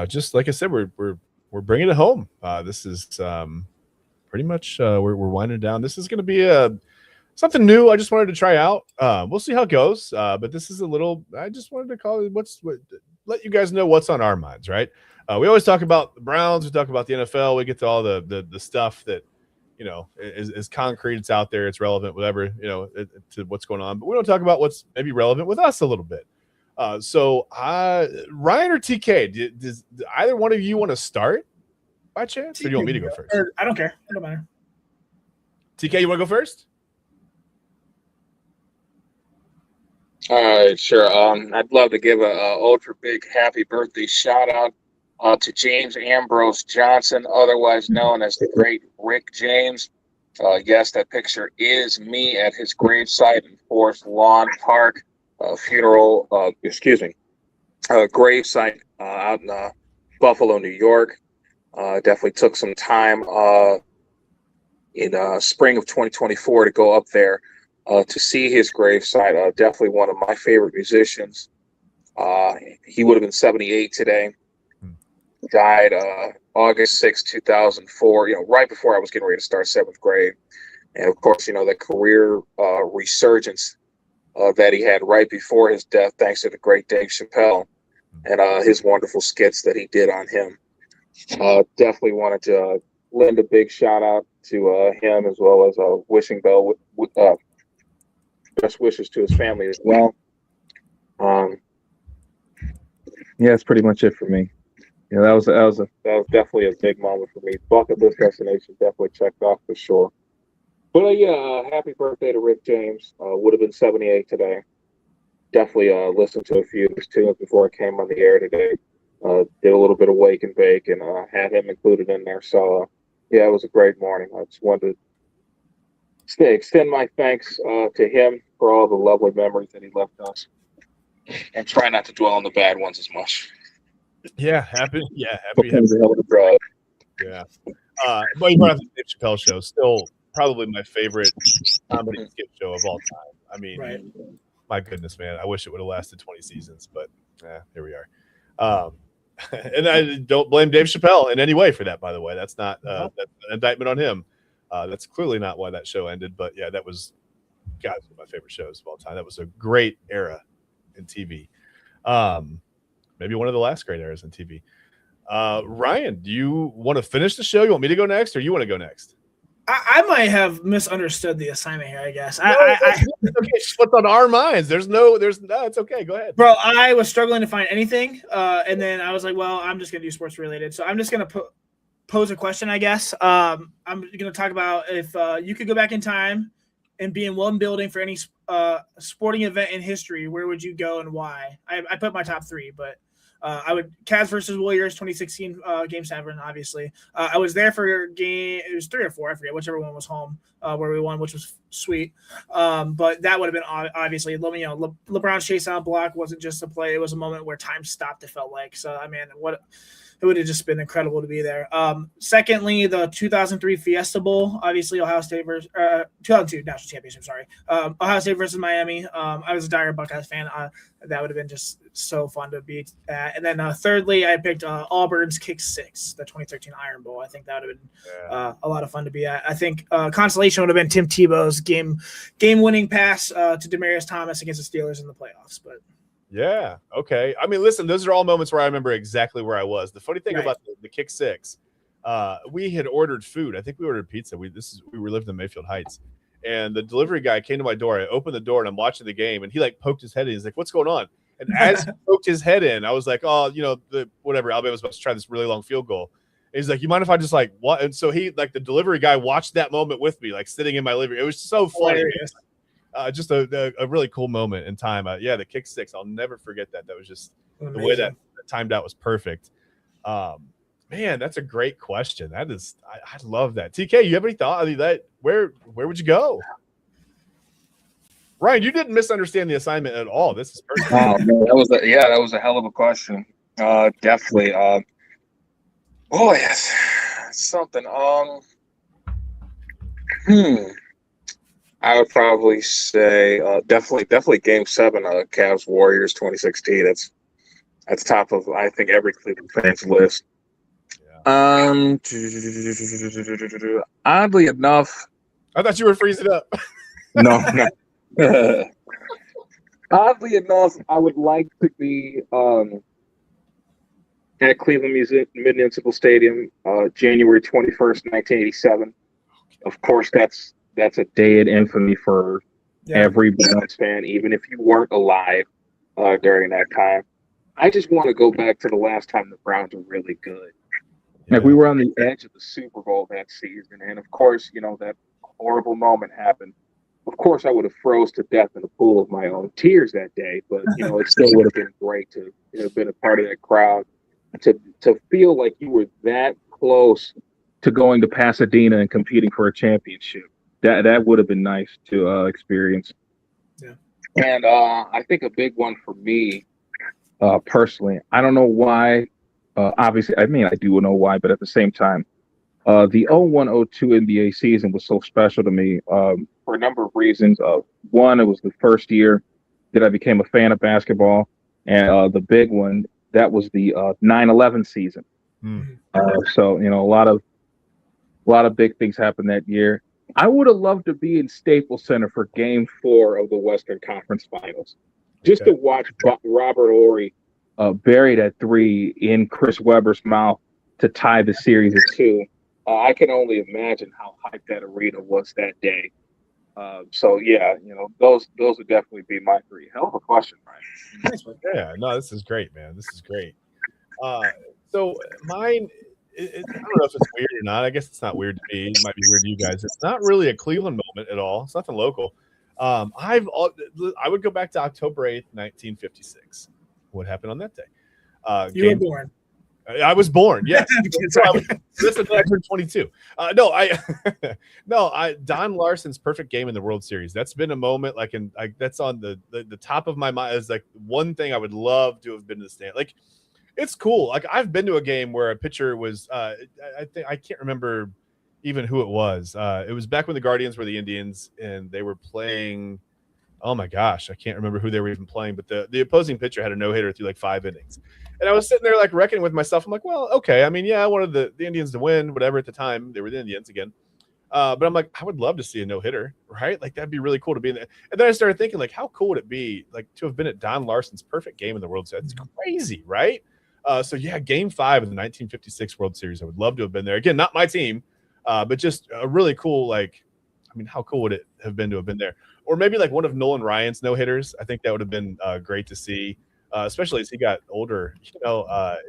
just like I said, we're bringing it home. This is pretty much we're winding down. This is going to be something new. I just wanted to try out. We'll see how it goes. But this is a little. I just wanted to call it let you guys know what's on our minds, right? We always talk about the Browns. We talk about the NFL. We get to all the stuff that is concrete. It's out there. It's relevant. Whatever to what's going on. But we don't talk about what's maybe relevant with us a little bit. So Ryan or TK, does either one of you want to start by chance, or do you want me to go first? I don't care. It don't matter. TK, you want to go first? All right, sure. I'd love to give a ultra big happy birthday shout out to James Ambrose Johnson, otherwise known as the great Rick James. Yes, that picture is me at his gravesite in Forest Lawn Park, gravesite out in Buffalo, New York. Definitely took some time in spring of 2024 to go up there to see his gravesite. Definitely one of my favorite musicians. He would have been 78 today. Died August 6, 2004, right before I was getting ready to start 7th grade. And of course, the career resurgence that he had right before his death, thanks to the great Dave Chappelle and his wonderful skits that he did on him. Definitely wanted to lend a big shout out to him, as well as wishing Bell best wishes to his family as well. Yeah, that's pretty much it for me. That was definitely a big moment for me. Bucket list destination definitely checked off for sure. But happy birthday to Rick James. Would have been 78 today. Definitely listened to a few of his tunes before I came on the air today. Did a little bit of wake and bake and had him included in there. So it was a great morning. I just wanted to extend my thanks to him for all the lovely memories that he left us, and try not to dwell on the bad ones as much. Yeah, happy. Yeah, happy. Yeah. But you brought up the Dave Chappelle show. Still, probably my favorite comedy skit show of all time. I mean, Right. My goodness, man! I wish it would have lasted 20 seasons, but here we are. And I don't blame Dave Chappelle in any way for that. By the way, that's not that's an indictment on him. That's clearly not why that show ended. But yeah, that was, God, one of my favorite shows of all time. That was a great era in TV. Maybe one of the last great eras in TV. Ryan, do you want to finish the show? You want me to go next, or you want to go next? I might have misunderstood the assignment here, I guess. Okay, what's on our minds? There's no, it's okay. Go ahead. Bro, I was struggling to find anything. And then I was like, well, I'm just going to do sports related. So I'm just going to pose a question, I guess. I'm going to talk about if you could go back in time and be in one building for any sporting event in history, where would you go and why? I put my top three, but I would Cavs versus Warriors 2016 game 7, obviously. I was there for game, it was 3 or 4, I forget, whichever one was home where we won, which was sweet. But that would have been obviously, LeBron's chase down block wasn't just a play, it was a moment where time stopped, it felt like. So, I mean, it would have just been incredible to be there. Secondly, the 2003 Fiesta Bowl, obviously Ohio State versus 2002 National Championship. Sorry, Ohio State versus Miami. I was a dire Buckeyes fan. That would have been just so fun to be at. And then thirdly, I picked Auburn's Kick 6, the 2013 Iron Bowl. I think that would have been a lot of fun to be at. I think consolation would have been Tim Tebow's game-winning pass to Demaryius Thomas against the Steelers in the playoffs, but. Yeah. Okay. I mean, listen, those are all moments where I remember exactly where I was. The funny thing about the Kick 6, we had ordered food. I think we ordered pizza. We lived in Mayfield Heights, and the delivery guy came to my door. I opened the door and I'm watching the game, and he poked his head in. He's like, "What's going on?" And as he poked his head in, I was like, "Oh, whatever. Alabama's about to try this really long field goal." And he's like, "You mind if I just what?" And so he, the delivery guy, watched that moment with me, sitting in my living room. It was so funny. Just a really cool moment in time. The Kick 6, I'll never forget that. That was just amazing. The way that timed out was perfect. Man, that's a great question. That is, I love that. TK, you have any thought? I mean, where would you go? Ryan, you didn't misunderstand the assignment at all. This is perfect. Oh, man, that was a hell of a question. Definitely. Yes, something. I would probably say definitely Game 7 of Cavs Warriors 2016. That's top of, I think, every Cleveland fan's list. Yeah. Oddly enough, I thought you were freezing up. no. Oddly enough, I would like to be at Cleveland Municipal Stadium, January 21st, 1987. Of course, that's a day in infamy for every Browns fan, even if you weren't alive during that time. I just want to go back to the last time the Browns were really good. Yeah. Like, we were on the edge of the Super Bowl that season, and of course, that horrible moment happened. Of course, I would have froze to death in a pool of my own tears that day, but it still would have been great to have been a part of that crowd, to feel like you were that close to going to Pasadena and competing for a championship. That would have been nice to experience. Yeah. And I think a big one for me, personally, I don't know why. Obviously, I mean, I do know why, but at the same time, the 01-02 NBA season was so special to me for a number of reasons. One, it was the first year that I became a fan of basketball, and the big one, that was the 9/11 season. So a lot of big things happened that year. I would have loved to be in Staples Center for Game 4 of the Western Conference Finals, just to watch Robert Horry bury that three in Chris Webber's mouth to tie the series at 2. I can only imagine how hyped that arena was that day. So yeah, those would definitely be my 3. Hell of a question, Ryan. Yeah, no, this is great, man. This is great. So mine, I don't know if it's weird or not. I guess it's not weird to me. It might be weird to you guys. It's not really a Cleveland moment at all. It's nothing local. I would go back to October 8th, 1956. What happened on that day? You were born. I was born. Yes. This is 22. Don Larson's perfect game in the World Series. That's been a moment that's on the top of my mind. Is like one thing I would love to have been to the stand. Like, it's cool. Like, I've been to a game where a pitcher was. I can't remember even who it was. It was back when the Guardians were the Indians and they were playing. Oh my gosh, I can't remember who they were even playing, but the opposing pitcher had a no-hitter through like 5 innings. And I was sitting there like reckoning with myself. I'm like, well, okay. I mean, yeah, I wanted the Indians to win, whatever at the time. They were the Indians again. But I'm like, I would love to see a no-hitter, right? Like, that'd be really cool to be in there. And then I started thinking, like, how cool would it be, like, to have been at Don Larson's perfect game in the World Series? It's crazy, right? So yeah, Game 5 of the 1956 World Series. I would love to have been there. Again, not my team, but just a really cool, like, I mean, how cool would it have been to have been there? Or maybe like one of Nolan Ryan's no-hitters. I think that would have been great to see, especially as he got older. Upper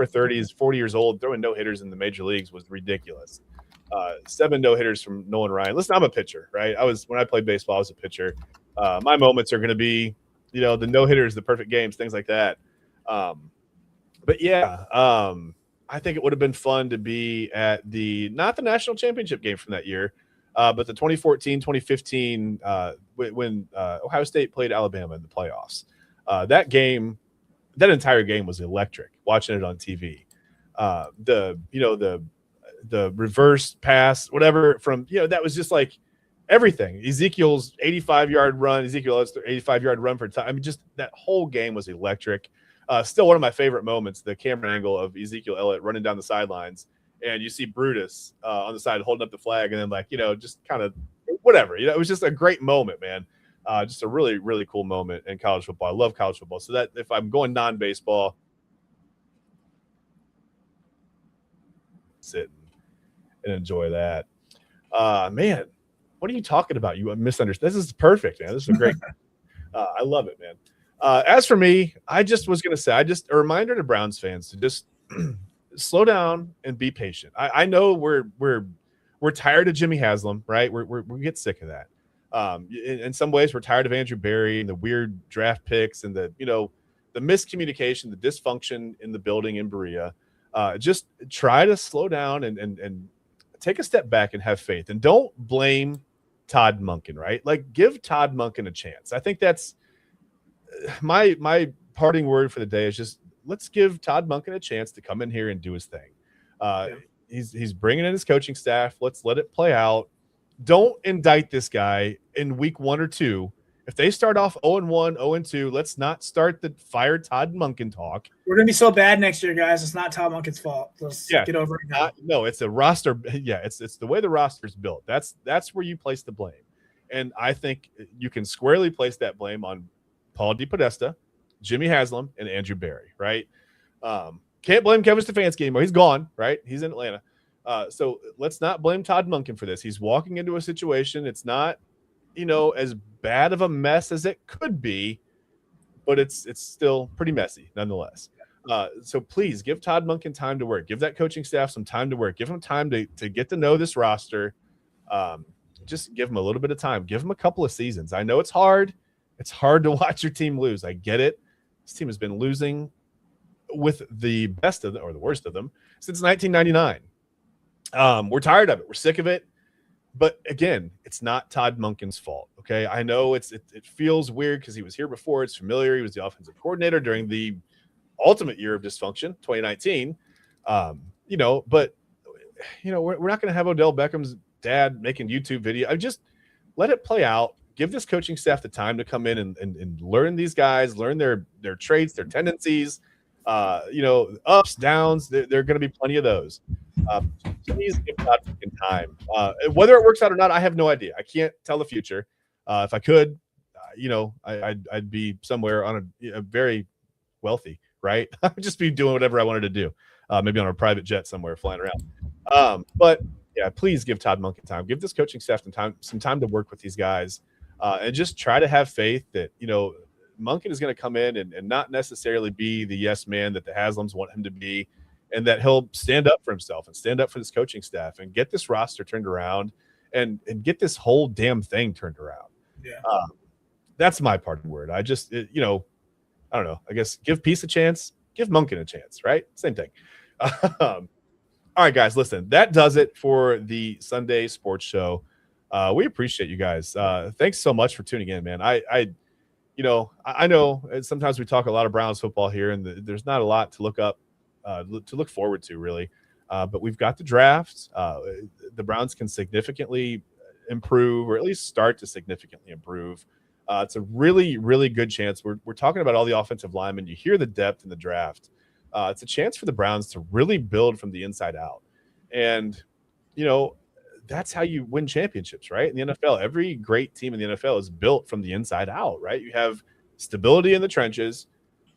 30s, 40 years old, throwing no-hitters in the major leagues was ridiculous. 7 no-hitters from Nolan Ryan. Listen, I'm a pitcher, right? When I played baseball, I was a pitcher. My moments are going to be, the no-hitters, the perfect games, things like that. But yeah, I think it would have been fun to be at not the national championship game from that year, but the 2014-2015 when Ohio State played Alabama in the playoffs. That entire game was electric. Watching it on TV, the reverse pass, whatever from that was just like everything. Ezekiel's 85-yard run, Ezekiel's 85-yard run for time. I mean, just that whole game was electric. Still one of my favorite moments, the camera angle of Ezekiel Elliott running down the sidelines, and you see Brutus on the side holding up the flag, and then just kind of whatever. It was just a great moment, man. Just a really, really cool moment in college football. I love college football. So that if I'm going non-baseball, sit and enjoy that. Man, what are you talking about? You misunderstand. This is perfect, man. This is a great. I love it, man. As for me, I just was going to say, a reminder to Browns fans to just slow down and be patient. I know we're tired of Jimmy Haslam, right? We get sick of that. In some ways, we're tired of Andrew Berry and the weird draft picks and the miscommunication, the dysfunction in the building in Berea. Just try to slow down and take a step back and have faith. And don't blame Todd Monken, right? Like, give Todd Monken a chance. I think that's my parting word for the day is just let's give Todd Monken a chance to come in here and do his thing. He's bringing in his coaching staff. Let's let it play out. don't indict this guy in week 1 or 2. If they start off 0-1, 0-2, let's not start the fire Todd Monken talk. We're gonna be so bad next year, guys. It's not Todd Monken's fault. Let's get over it now. No, it's a roster. Yeah, it's the way the roster's built. That's where you place the blame. And I think you can squarely place that blame on Paul DePodesta, Jimmy Haslam, and Andrew Berry, right? Can't blame Kevin Stefanski anymore. He's gone, right? He's in Atlanta. So let's not blame Todd Monken for this. He's walking into a situation. It's not, as bad of a mess as it could be, but it's still pretty messy nonetheless. So please give Todd Monken time to work. Give that coaching staff some time to work. Give them time to get to know this roster. Just give them a little bit of time. Give them a couple of seasons. I know it's hard. It's hard to watch your team lose. I get it. This team has been losing with the best of them or the worst of them since 1999. We're tired of it. We're sick of it. But again, it's not Todd Monken's fault. Okay. I know it feels weird because he was here before. It's familiar. He was the offensive coordinator during the ultimate year of dysfunction, 2019. But we're not going to have Odell Beckham's dad making YouTube video. I just let it play out. Give this coaching staff the time to come in and learn these guys, learn their traits, their tendencies, ups, downs. There are going to be plenty of those. Please give Todd time. Whether it works out or not, I have no idea. I can't tell the future. If I could, I'd be somewhere on a very wealthy, right? I'd just be doing whatever I wanted to do. Maybe on a private jet somewhere flying around. But yeah, please give Todd Monken time. Give this coaching staff some time to work with these guys, and just try to have faith that Monken is going to come in and not necessarily be the yes man that the Haslams want him to be, and that he'll stand up for himself and stand up for this coaching staff and get this roster turned around and get this whole damn thing turned around. Yeah, that's my parting word. I just I don't know. I guess give Peace a chance. Give Monken a chance. Right? Same thing. All right, guys, listen, that does it for the Sunday Sports Show. We appreciate you guys. Thanks so much for tuning in, man. I know sometimes we talk a lot of Browns football here, and there's not a lot to look up, to look forward to, really. But we've got the draft. The Browns can significantly improve, or at least start to significantly improve. It's a really, really good chance. We're talking about all the offensive linemen. You hear the depth in the draft. It's a chance for the Browns to really build from the inside out. And, that's how you win championships, right? In the NFL, every great team in the NFL is built from the inside out, right? You have stability in the trenches.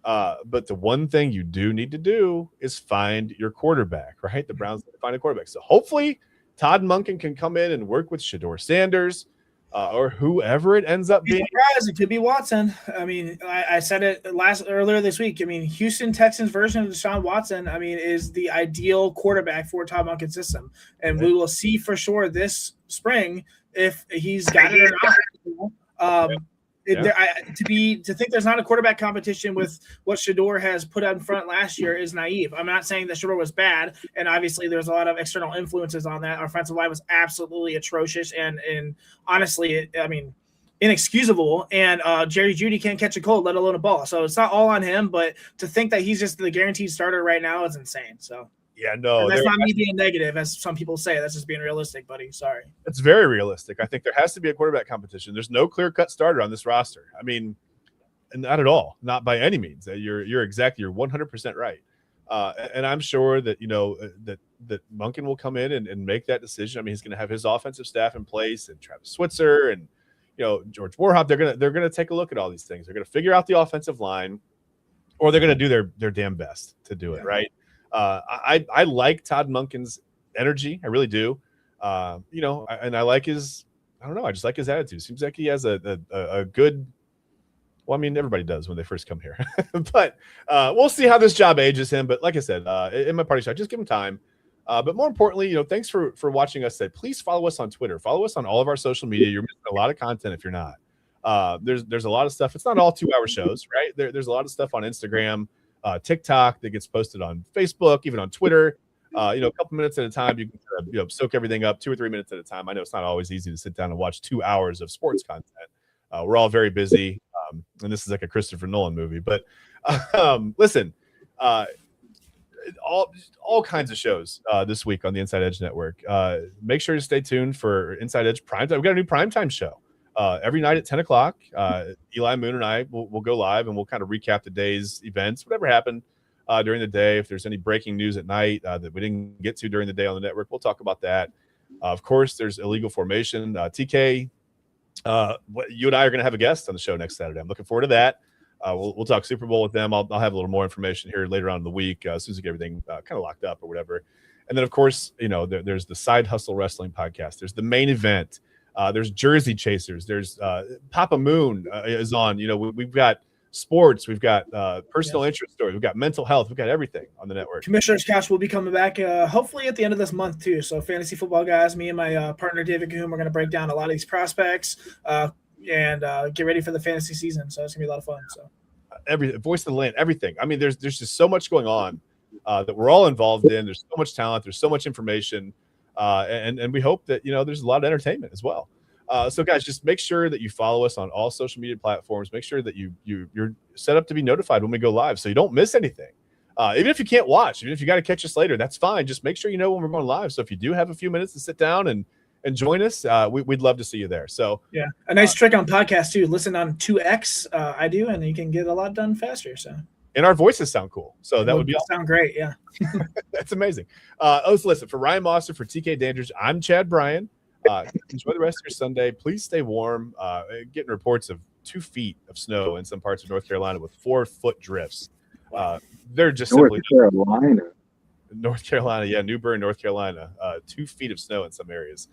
But the one thing you do need to do is find your quarterback, right? The Browns need to find a quarterback. So hopefully Todd Monken can come in and work with Shedeur Sanders, or whoever it ends up being. It could be Watson. I mean, I said it earlier this week. I mean, Houston Texans version of Deshaun Watson, is the ideal quarterback for Todd Monken's system. And we will see for sure this spring if he's got it or not. To think there's not a quarterback competition with what Shedeur has put out in front last year is naive. I'm not saying that Shedeur was bad, and obviously there's a lot of external influences on that. Our offensive line was absolutely atrocious, and honestly, inexcusable. And Jerry Jeudy can't catch a cold, let alone a ball. So it's not all on him, but to think that he's just the guaranteed starter right now is insane. So. Yeah, no. And that's not me being negative, as some people say. That's just being realistic, buddy. Sorry. It's very realistic. I think there has to be a quarterback competition. There's no clear-cut starter on this roster. I mean, not at all. Not by any means. You're 100% right. And I'm sure that, that Monken will come in and make that decision. I mean, he's going to have his offensive staff in place, and Travis Switzer and, George Warhop. They're going to take a look at all these things. They're going to figure out the offensive line, or they're going to do their damn best to do it, right? I like Todd Monken's energy. I really do. And I like his, I just like his attitude. Seems like he has a good, well, I mean, everybody does when they first come here, but we'll see how this job ages him. But like I said, in my party shot, just give him time. But more importantly, thanks for watching us today. Please follow us on Twitter. Follow us on all of our social media. You're missing a lot of content if you're not. There's a lot of stuff. It's not all 2-hour shows, right? There's a lot of stuff on Instagram, TikTok that gets posted on Facebook, even on Twitter. A couple minutes at a time, you can soak everything up 2 or 3 minutes at a time. I know it's not always easy to sit down and watch 2 hours of sports content. We're all very busy, and this is like a Christopher Nolan movie. But listen, all kinds of shows this week on the Inside Edge Network. Make sure to stay tuned for Inside Edge Primetime. We've got a new primetime show every night at 10 o'clock. Eli Moon and I will go live, and we'll kind of recap the day's events, whatever happened during the day. If there's any breaking news at night that we didn't get to during the day on the network, we'll talk about that. Of course, there's illegal formation. TK, you and I are going to have a guest on the show next Saturday. I'm looking forward to that. We'll talk Super Bowl with them. I'll have a little more information here later on in the week as soon as we get everything kind of locked up or whatever. And then, of course, there's the Side Hustle Wrestling podcast. There's the main event. There's Jersey Chasers. There's Papa Moon is on. We've got sports. We've got personal interest stories. We've got mental health. We've got everything on the network. Commissioner's Couch will be coming back hopefully at the end of this month too. So fantasy football guys, me and my partner David Cahoon, are going to break down a lot of these prospects and get ready for the fantasy season. So it's going to be a lot of fun. So every voice of the land, everything. I mean, there's just so much going on that we're all involved in. There's so much talent. There's so much information. And we hope that, there's a lot of entertainment as well. So guys, just make sure that you follow us on all social media platforms. Make sure that you're set up to be notified when we go live, so you don't miss anything. Even if you can't watch, even if you got to catch us later, that's fine. Just make sure you know when we're going live. So if you do have a few minutes to sit down and join us, we'd love to see you there. So yeah, a nice trick on podcast too. Listen on 2X, I do, and you can get a lot done faster. So. And our voices sound cool. So that would be sound great. Yeah. That's amazing. So listen, for Ryan Mossor, for TK Dandridge, I'm Chad Bryan. Enjoy the rest of your Sunday. Please stay warm. Getting reports of 2 feet of snow in some parts of North Carolina with 4-foot drifts. They're just North Carolina. Yeah. New Bern, North Carolina. 2 feet of snow in some areas.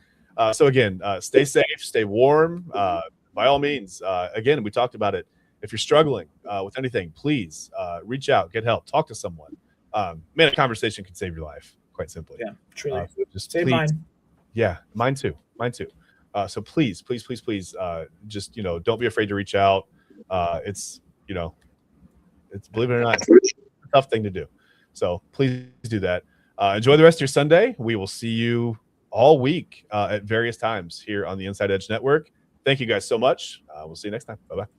So again, stay safe, stay warm. By all means, again, we talked about it. If you're struggling with anything, please reach out, get help, talk to someone. A conversation can save your life, quite simply. Yeah, truly. So just save please, mine. Yeah, mine too. So please, just don't be afraid to reach out. It's believe it or not, it's a tough thing to do. So please do that. Enjoy the rest of your Sunday. We will see you all week at various times here on the Inside Edge Network. Thank you guys so much. We'll see you next time. Bye-bye.